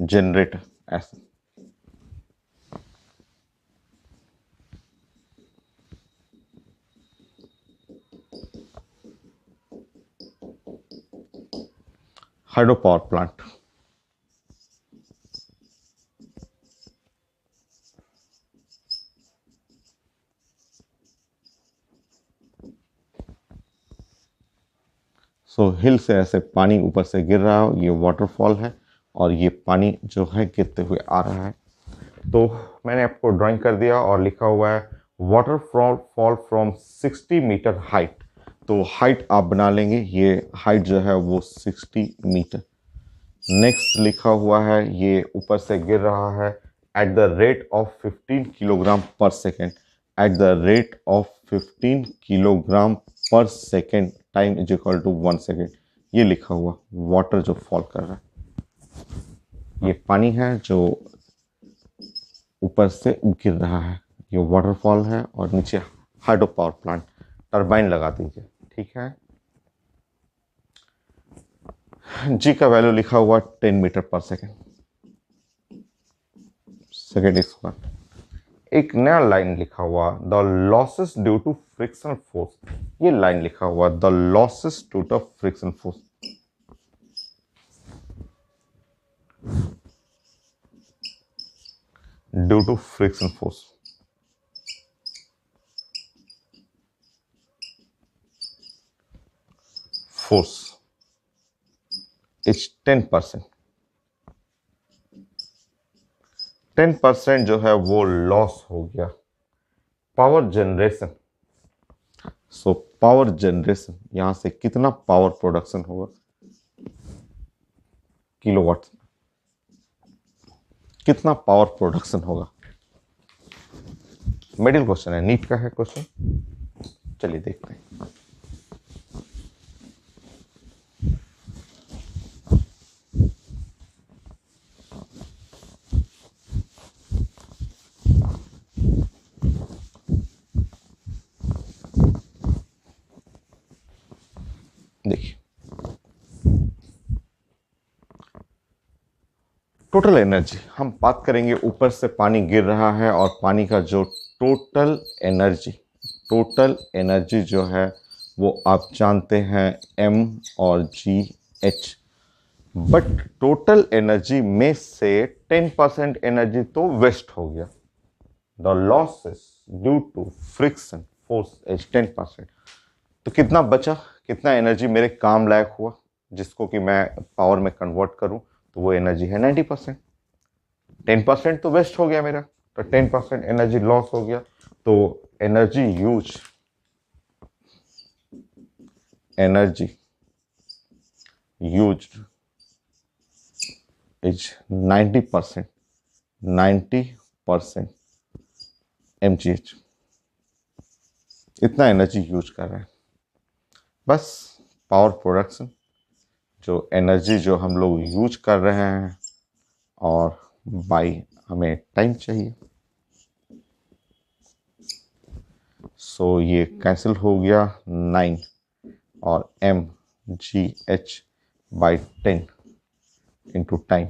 जनरेटर ऐसे। Hydro power plant. So hill से ऐसे पानी ऊपर से गिर रहा हो, ये वाटरफॉल है और ये पानी जो है गिरते हुए आ रहा है। तो मैंने आपको ड्राइंग कर दिया और लिखा हुआ है waterfall fall from 60 metre height. तो हाइट आप बना लेंगे, ये हाइट जो है वो 60 मीटर। नेक्स्ट लिखा हुआ है ये ऊपर से गिर रहा है at the rate of 15 kilogram per second, at the rate of 15 kilogram per second, time is equal to 1 second. ये लिखा हुआ वाटर जो फॉल कर रहा है, ये पानी है जो ऊपर से गिर रहा है, ये वाटरफॉल है और नीचे हाइड्रो पावर प्लांट। टरबाइन लगा दीजिए, ठीक है। जी का वैल्यू लिखा हुआ 10 मीटर पर सेकेंड, सेकेंड स्क्वायर। एक नया लाइन लिखा हुआ the losses due to friction force. ये लाइन लिखा हुआ the losses due to friction force. Due to friction force, force is 10%। 10% जो है वो लॉस हो गया। Power generation, so power generation यहां से कितना पावर प्रोडक्शन होगा, किलोवाट। कितना पावर प्रोडक्शन होगा। मिडिल क्वेश्चन है, नीट का है क्वेश्चन। चलिए देखते हैं। देखिए, टोटल एनर्जी हम बात करेंगे। ऊपर से पानी गिर रहा है और पानी का जो टोटल एनर्जी जो है वो आप जानते हैं m और GH। बट टोटल एनर्जी में से 10% एनर्जी तो वेस्ट हो गया। The losses due to friction force is 10%। तो कितना बचा, कितना एनर्जी मेरे काम लायक हुआ जिसको कि मैं पावर में कन्वर्ट करूं, तो वो एनर्जी है 90%। 10% तो वेस्ट हो गया मेरा, तो 10% एनर्जी लॉस हो गया। तो एनर्जी यूज्ड इज 90%, 90% mgh। इतना एनर्जी यूज कर रहे हैं। बस पावर प्रोडक्शन, जो एनर्जी जो हम लोग यूज कर रहे हैं, और बाई हमें टाइम चाहिए। सो ये कैंसिल हो गया 9 और mgh by 10 into time.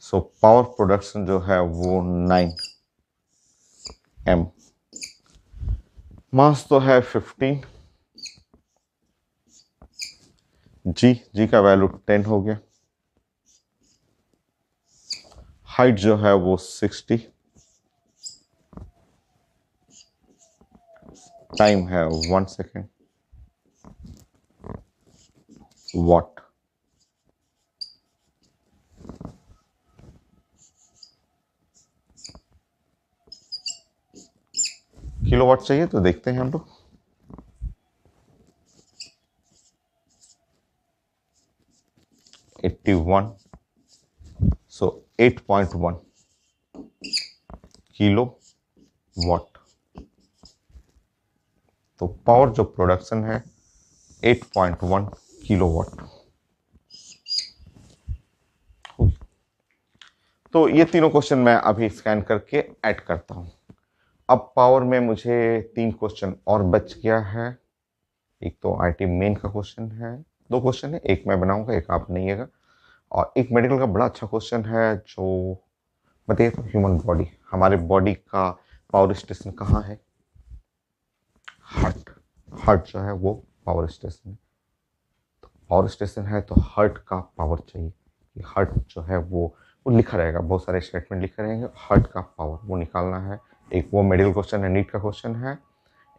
So power production जो है वो 9m। मास तो है 15, जी का वैल्यू 10 हो गया। हाइट जो है वो 60, टाइम है 1 सेकेंड। वॉट, किलोवाट चाहिए तो देखते हैं हम लोग। 81, सो 8.1 किलो वाट। तो पावर जो प्रोडक्शन है 8.1 किलोवाट। तो ये तीनों क्वेश्चन मैं अभी स्कैन करके ऐड करता हूं। अब पावर में मुझे 3 क्वेश्चन और बच गया है। एक तो आईटी मेन का क्वेश्चन है, 2 क्वेश्चन है, एक मैं बनाऊंगा, एक आप बनाइएगा। और एक मेडिकल का बड़ा अच्छा क्वेश्चन है जो बताइए तो, ह्यूमन बॉडी, हमारे बॉडी का पावर स्टेशन कहाँ है? हार्ट। हार्ट जो है वो पावर स्टेशन है। तो पावर स्टेशन है तो हार्ट का पावर चाहिए कि हार्ट जो है वो लिखा रहेगा, बहुत सारे स्टेटमेंट लिखे रहेंगे, हार्ट का पावर वो निकालना है। एक वो मेडिकल क्वेश्चन है, नीट का क्वेश्चन है,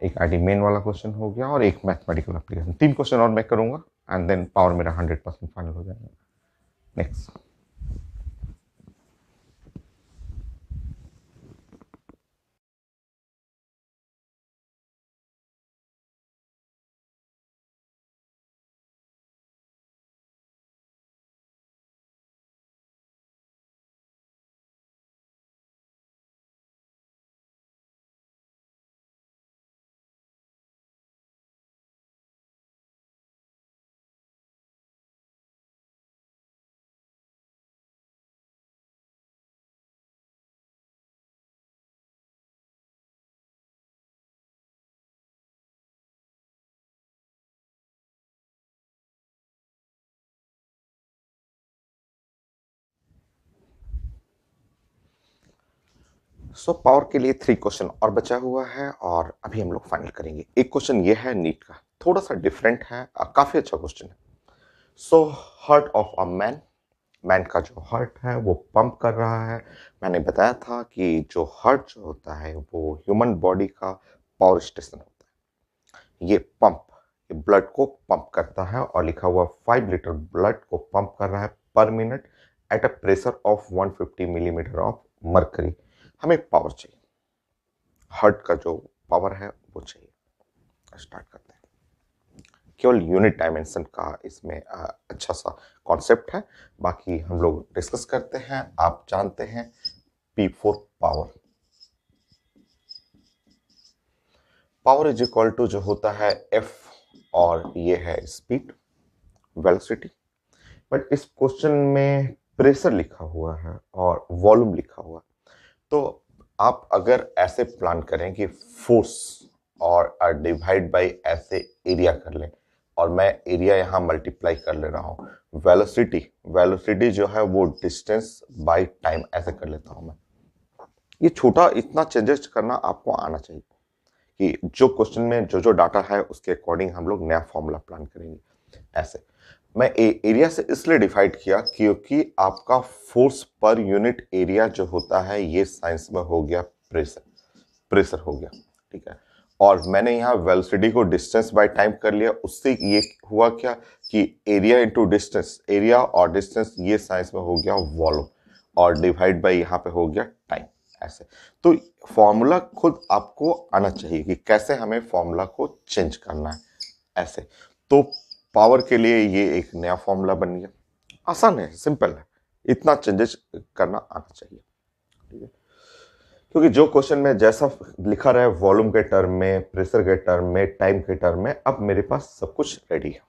एक आईडी मेन वाला क्वेश्चन हो गया, और एक मैथमेटिकल एप्लीकेशन। 3 क्वेश्चन और मैं करूंगा एंड देन पावर मेरा 100% फाइनल हो जाएगा। नेक्स्ट। सो पावर के लिए 3 क्वेश्चन और बचा हुआ है और अभी हम लोग फाइनल करेंगे। एक क्वेश्चन ये है नीट का, थोड़ा सा डिफरेंट है, काफी अच्छा क्वेश्चन है। So heart of a man, man का जो हार्ट है वो पंप कर रहा है। मैंने बताया था कि जो हार्ट जो होता है वो ह्यूमन बॉडी का पावर स्टेशन होता है। ये पंप, ये ब्लड को पंप करता है, और लिखा हुआ 5 लीटर ब्लड को पंप कर रहा है पर minute at a pressure of 150 millimetre of mercury. हमें पावर चाहिए, हार्ट का जो पावर है वो चाहिए। स्टार्ट करते हैं। केवल यूनिट डायमेंशन का इसमें अच्छा सा कॉन्सेप्ट है। बाकी हम लोग डिस्कस करते हैं। आप जानते हैं P4 power, power is equal to जो होता है F और ये है स्पीड, वेलोसिटी। बट इस क्वेश्चन में प्रेशर लिखा हुआ है और वॉल्यूम लिखा हुआ है। तो आप अगर ऐसे प्लान करें कि फोर्स और डिवाइड बाय ऐसे एरिया कर लें, और मैं एरिया यहाँ मल्टीप्लाई कर ले रहा हूँ, वेलोसिटी, वेलोसिटी जो है वो डिस्टेंस बाय टाइम ऐसे कर लेता हूँ मैं। ये छोटा इतना चेंजेस करना आपको आना चाहिए कि जो क्वेश्चन में जो जो डाटा है उसके अकॉर्डिंग हम लोग नया फॉर्मूला प्लान करेंगे। ऐसे मैं एरिया से इसलिए डिफाइड किया क्योंकि आपका फोर्स पर यूनिट एरिया जो होता है ये साइंस में हो गया प्रेशर, प्रेशर हो गया, ठीक है। और मैंने यहाँ वेलोसिटी को डिस्टेंस बाय टाइम कर लिया, उससे ये हुआ क्या कि एरिया इंटू डिस्टेंस, एरिया और डिस्टेंस ये साइंस में हो गया वॉल्यूम, और डिवाइड बाय यहाँ पे हो गया टाइम। ऐसे तो फॉर्मूला खुद आपको आना चाहिए कि कैसे हमें फॉर्मूला को चेंज करना है। ऐसे तो पावर के लिए ये एक नया फॉर्मूला बन गया, आसान है, सिंपल है, इतना चेंजेस करना आना चाहिए, ठीक है। क्योंकि जो क्वेश्चन में जैसा लिखा रहा है वॉल्यूम के टर्म में, प्रेशर के टर्म में, टाइम के टर्म में, अब मेरे पास सब कुछ रेडी है।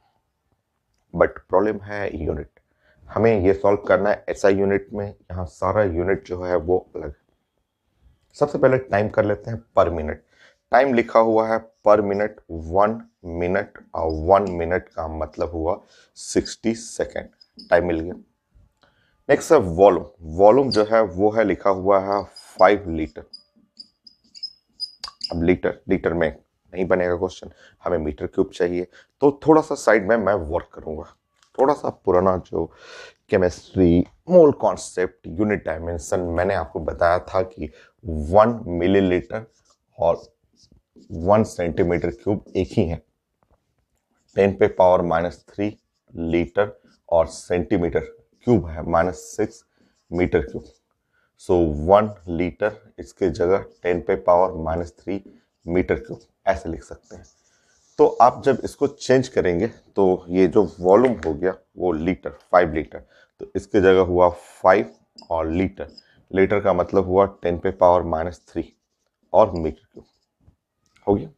बट प्रॉब्लम है यूनिट, हमें ये सॉल्व करना है ऐसा यूनिट में, यहाँ सारा यूनिट जो है वो अलग है। सबसे पहले टाइम कर लेते हैं पर मिनट। टाइम लिखा हुआ है पर मिनट 1 मिनट, और 1 मिनट का मतलब हुआ 60 सेकेंड, टाइम मिल गया। नेक्स्ट है वॉल्यूम, वॉल्यूम जो है वो है लिखा हुआ है 5 लीटर। अब लीटर, लीटर में नहीं बनेगा क्वेश्चन, हमें मीटर क्यूब चाहिए। तो थोड़ा सा साइड में मैं वर्क करूंगा, थोड़ा सा पुराना जो chemistry, mole concept, unit dimension, मैंने आपको बताया था कि 1 मिलीलीटर और 1 सेंटीमीटर क्यूब एक ही है। 10 पे पावर -3 लीटर और सेंटीमीटर क्यूब है -6 मीटर क्यूब। सो 1 लीटर, इसके जगह 10 पे पावर -3 मीटर क्यूब ऐसे लिख सकते हैं। तो आप जब इसको चेंज करेंगे तो ये जो वॉल्यूम हो गया वो लीटर, 5 लीटर, तो इसके जगह हुआ 5 और लीटर, लीटर का मतलब हुआ 10 पे पावर -3 और मीटर क्यूब हो गया।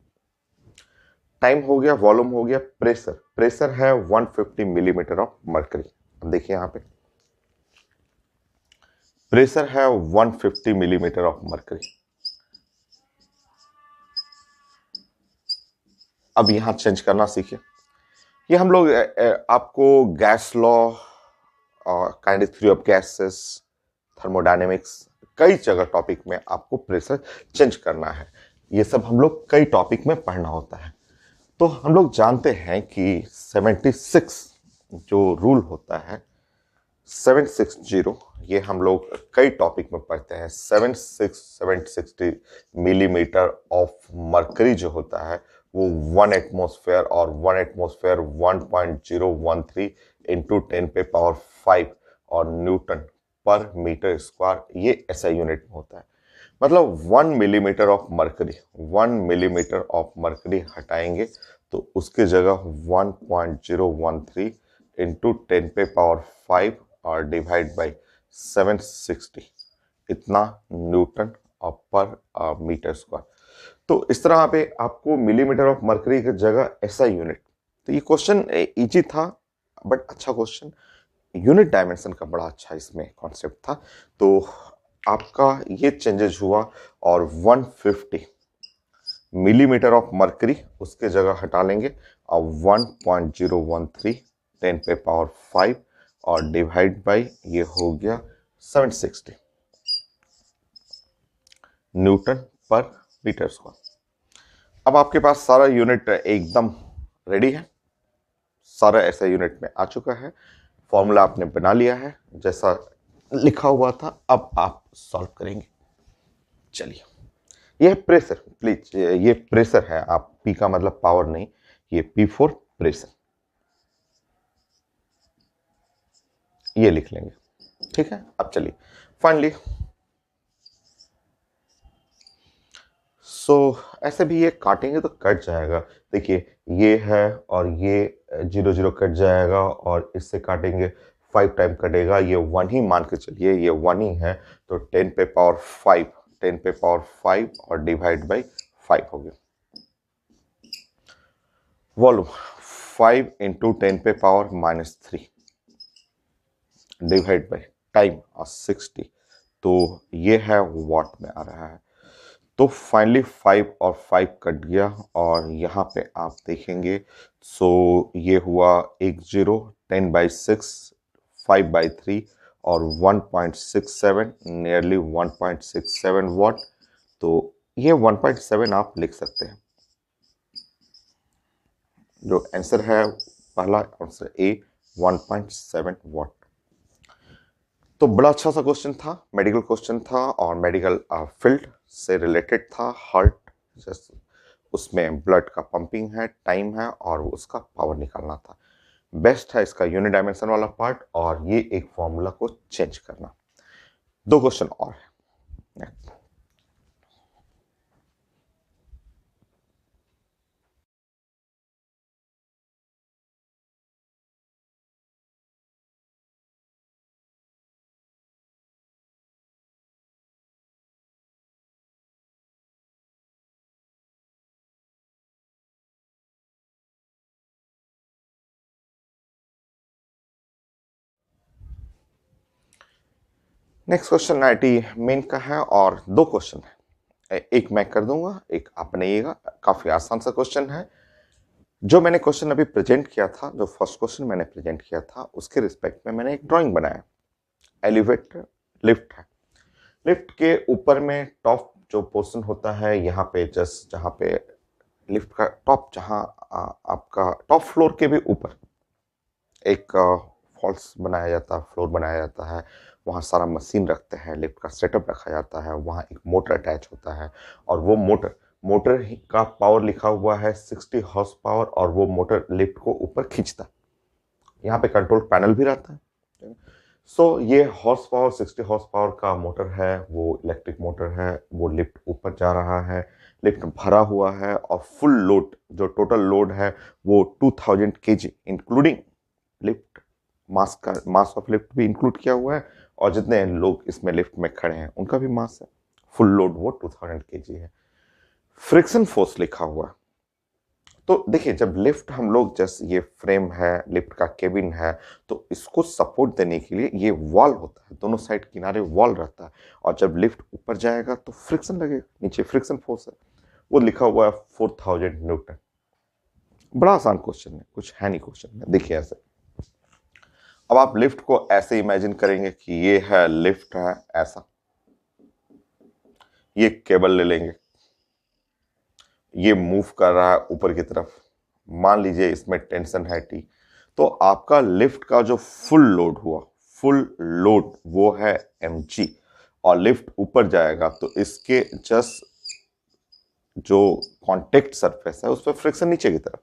टाइम हो गया, वॉल्यूम हो गया, प्रेशर, प्रेशर है 150 मिलीमीटर ऑफ मर्करी। अब देखिए यहाँ पे प्रेशर है 150 मिलीमीटर ऑफ मर्करी। अब यहां चेंज करना सीखिए। ये हम लोग आपको gas law, kinetic theory of gases, thermodynamics, कई जगह टॉपिक में आपको प्रेशर चेंज करना है। ये सब हम लोग कई टॉपिक में पढ़ना होता है। तो हम लोग जानते हैं कि 76 जो रूल होता है, 760, ये हम लोग कई टॉपिक में पढ़ते हैं। 760 मिलीमीटर ऑफ मरकरी जो होता है वो 1 एटमॉस्फेयर, और 1 एटमॉस्फेयर 1.013 इंटू 10 पे पावर 5 और न्यूटन पर मीटर स्क्वायर, ये ऐसा यूनिट में होता है। मतलब 1 millimetre of mercury, 1 millimetre of mercury हटाएंगे तो उसके जगह 1.013 इंटू 10 पे पावर 5 और डिवाइड बाई 760, इतना न्यूटन पर मीटर स्क्वायर। तो इस तरह पे आपको मिलीमीटर ऑफ मरकरी की जगह ऐसा यूनिट। तो ये क्वेश्चन इजी था, बट अच्छा क्वेश्चन, यूनिट डायमेंशन का बड़ा अच्छा इसमें कॉन्सेप्ट था। तो आपका ये चेंजेस हुआ, और 150 मिलीमीटर ऑफ मरकरी उसके जगह हटा लेंगे, और 1.013 10 पे पावर 5 और डिवाइड बाई ये हो गया 760 न्यूटन पर मीटर स्क्वायर। अब आपके पास सारा यूनिट एकदम रेडी है, सारा ऐसा यूनिट में आ चुका है, फॉर्मूला आपने बना लिया है जैसा लिखा हुआ था। अब आप सॉल्व करेंगे। चलिए, ये प्रेशर, प्लीज ये प्रेशर है, आप पी का मतलब पावर नहीं, ये P4 प्रेशर, ये लिख लेंगे, ठीक है। अब चलिए फाइनली सो ऐसे भी ये काटेंगे तो कट जाएगा। देखिए ये है और ये 0 0 कट जाएगा, और इससे काटेंगे 5 टाइम कटेगा। ये 1 ही मान के चलिए, ये 1 ही है, तो 10 पे पावर 5, 10 पे पावर 5 और डिवाइड बाई 5 हो गया। वॉल्यूम 5 इंटू 10 पे पावर -3 डिवाइड बाई टाइम और 60, तो ये है वॉट में आ रहा है। तो फाइनली 5 और 5 कट गया, और यहाँ पे आप देखेंगे सो ये हुआ 10, 10/6, 5/3 और 1.67, नियरली 1.67 वॉट। तो ये 1.7 आप लिख सकते हैं। जो आंसर है पहला आंसर ए 1.7 वॉट। तो बड़ा अच्छा सा क्वेश्चन था, मेडिकल क्वेश्चन था, और मेडिकल फील्ड से रिलेटेड था। हार्ट जैसे उसमें ब्लड का पंपिंग है, टाइम है, और उसका पावर निकालना था। बेस्ट है इसका यूनिट डायमेंशन वाला पार्ट, और ये एक फॉर्मूला को चेंज करना। 2 क्वेश्चन और है। नेक्स्ट क्वेश्चन 90 मेन का है, और 2 क्वेश्चन है। एक मैं कर दूंगा, एक आप बनाइएगा। काफी आसान सा क्वेश्चन है। जो मैंने क्वेश्चन अभी प्रेजेंट किया था, जो फर्स्ट क्वेश्चन मैंने प्रेजेंट किया था, उसके रिस्पेक्ट में मैंने एक ड्राइंग बनाया। एलिवेटर लिफ्ट है। लिफ्ट के ऊपर में टॉप जो पोर्शन होता है, यहाँ पे जस्ट जहाँ पे लिफ्ट का टॉप, जहाँ आपका टॉप फ्लोर के भी ऊपर एक फॉल्स बनाया जाता है, फ्लोर बनाया जाता है। वहाँ सारा मशीन रखते हैं, लिफ्ट का सेटअप रखा जाता है, वहाँ एक मोटर अटैच होता है, और वो मोटर ही का पावर लिखा हुआ है 60 हॉर्स पावर, और वो मोटर लिफ्ट को ऊपर खींचता है। यहाँ पे कंट्रोल पैनल भी रहता है। सो ये हॉर्स पावर 60 हॉर्स पावर का मोटर है, वो इलेक्ट्रिक मोटर है। वो लिफ्ट ऊपर जा रहा है, लिफ्ट भरा हुआ है, और फुल लोड जो टोटल लोड है वो 2000 kg including lift mass of lift भी इंक्लूड किया हुआ है, और जितने लोग इसमें लिफ्ट में खड़े हैं उनका भी मास है। फुल लोड वो 2000 kg है। फ्रिक्शन फोर्स लिखा हुआ है। तो देखिए, जब लिफ्ट हम लोग जैसे ये फ्रेम है, लिफ्ट का केबिन है, तो इसको सपोर्ट देने के लिए ये वॉल होता है, दोनों साइड किनारे वॉल रहता है, और जब लिफ्ट ऊपर जाएगा तो फ्रिक्शन लगेगा, नीचे फ्रिक्शन फोर्स है, वो लिखा हुआ है 4000 न्यूटन। बड़ा आसान क्वेश्चन है, कुछ है नहीं क्वेश्चन में। देखिए ऐसे, अब आप लिफ्ट को ऐसे इमेजिन करेंगे कि ये है लिफ्ट है ऐसा, ये केबल ले लेंगे, ये मूव कर रहा है ऊपर की तरफ। मान लीजिए इसमें टेंशन है टी, तो आपका लिफ्ट का जो फुल लोड हुआ, फुल लोड वो है mg, और लिफ्ट ऊपर जाएगा तो इसके जस्ट जो कांटेक्ट सरफेस है उस पर फ्रिक्शन नीचे की तरफ,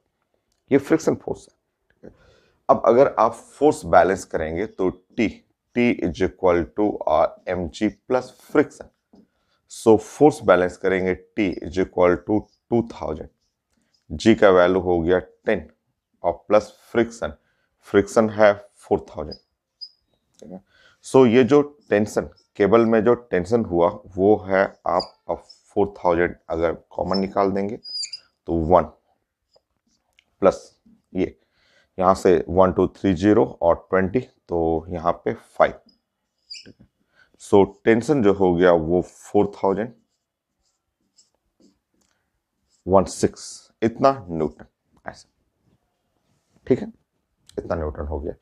ये फ्रिक्शन फोर्स है। अब अगर आप फोर्स बैलेंस करेंगे तो T is equal to mg plus friction. So force balance करेंगे T is equal to 2000, G का वैल्यू हो गया 10, और प्लस फ्रिक्शन, फ्रिक्शन है 4000। सो ये जो टेंशन केबल में जो टेंशन हुआ वो है आप 4000 अगर कॉमन निकाल देंगे तो 1 प्लस ये यहाँ से 1 2 3 0 और 20, तो यहाँ पे 5। सो टेंशन जो हो गया वो 4016 इतना न्यूटन, ऐसा। ठीक है, इतना न्यूटन हो गया।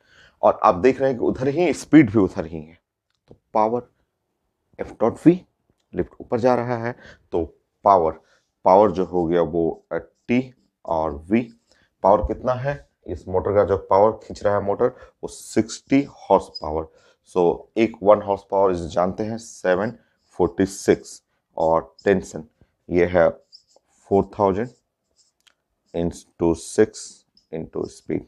और आप देख रहे हैं कि उधर ही स्पीड भी उधर ही है, तो power f dot v, lift ऊपर जा रहा है तो पावर जो हो गया वो टी, और वी पावर कितना है, इस मोटर का जो पावर खींच रहा है मोटर वो 60 हॉर्स पावर। सो एक 1 हॉर्स पावर इसे जानते हैं 746, और टेंशन ये है 4000 into 6 into speed.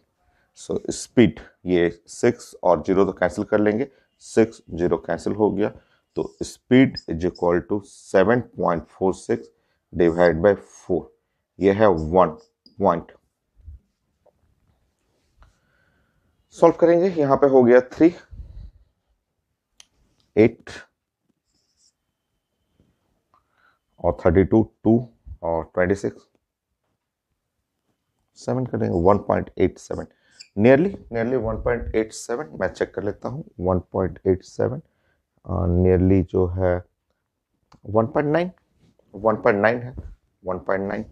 So speed ये 6 और 0 तो कैंसिल कर लेंगे, 6 0 कैंसिल हो गया, तो speed is equal to 7.46 divide by 4, यह है 1 पॉइंट। सॉल्व करेंगे, यहां पे हो गया 3, 8 और 32, 2 और 26, 7 करेंगे 1.87, नियरली 1.87। मैं चेक कर लेता हूँ 1.87 नियरली जो है 1.9, 1.9 है, 1.9।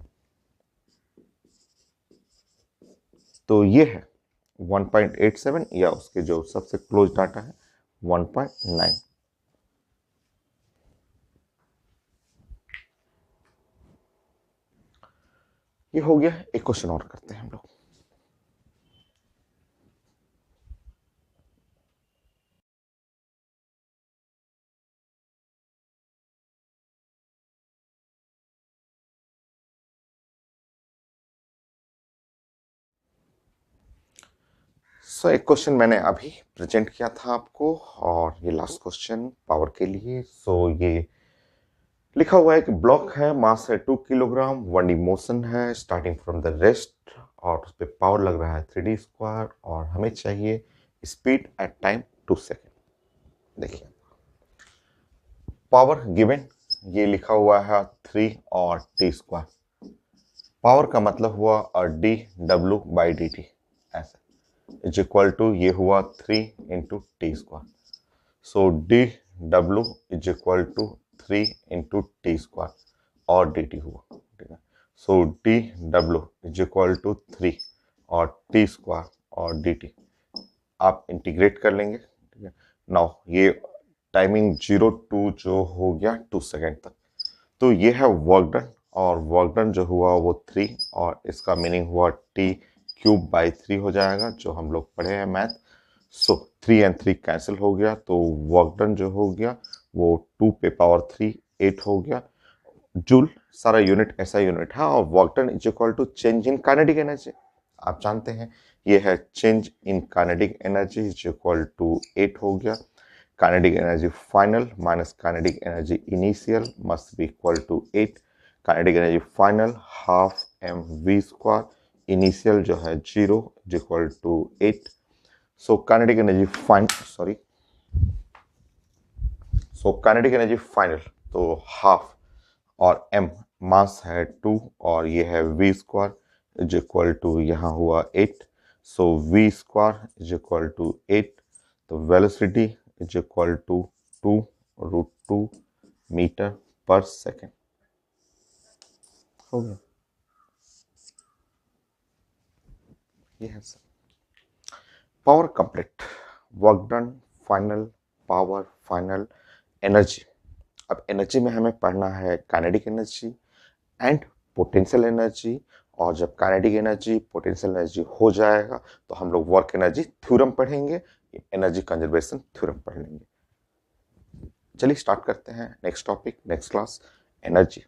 तो ये है 1.87 या उसके जो सबसे क्लोज डाटा है 1.9। ये हो गया। एक क्वेश्चन और करते हैं हम लोग। एक क्वेश्चन मैंने अभी प्रेजेंट किया था आपको, और ये लास्ट क्वेश्चन पावर के लिए। ये लिखा हुआ है कि ब्लॉक है, मास है 2 किलोग्राम, 1D मोशन है स्टार्टिंग फ्रॉम द रेस्ट, और उस पर पावर लग रहा है 3D स्क्वायर, और हमें चाहिए स्पीड एट टाइम 2 सेकेंड। देखिए पावर गिवन, ये लिखा हुआ है 3 और टी स्क्वायर। पावर का मतलब हुआ D W by D T, ऐसा इज इक्वल टू ये हुआ 3 into T square. So D W is equal to 3 into T square और डी टी हुआ, ठीक है। So D W is equal to 3 और टी स्क्वायर और डी टी, आप इंटीग्रेट कर लेंगे, ठीक है। नाउ ये टाइमिंग 0 to जो हो गया 2 सेकेंड तक, तो ये है वर्क डन, और वर्क डन जो हुआ वो 3, और इसका मीनिंग हुआ टी क्यूब बाई 3 हो जाएगा, जो हम लोग पढ़े हैं मैथ। सो 3 and 3 कैंसिल हो गया, तो वर्क डन जो हो गया वो 2 पे पावर 3 8 हो गया जूल। सारा यूनिट ऐसा यूनिट है, और work done is equal to change in kinetic energy. आप जानते हैं ये है change in kinetic energy is equal to 8 हो गया। Kinetic energy final minus kinetic energy initial must be equal to 8. Kinetic energy final half mv square, initial जो है 0 is equal to 8. So kinetic energy kinetic energy final तो half, और m मास है 2 और ये है v square is equal to यहाँ हुआ 8. So v square is equal to 8. तो velocity is equal to 2 root 2 metre पर सेकेंड हो गया। ये है sir power complete, work done final, power final, energy. अब एनर्जी में हमें पढ़ना है kinetic energy and potential energy, और जब काइनेटिक एनर्जी पोटेंशियल एनर्जी हो जाएगा तो हम लोग वर्क एनर्जी थ्योरम पढ़ेंगे, एनर्जी कंजर्वेशन थ्योरम पढ़ लेंगे। चलिए स्टार्ट करते हैं next topic, next class, energy.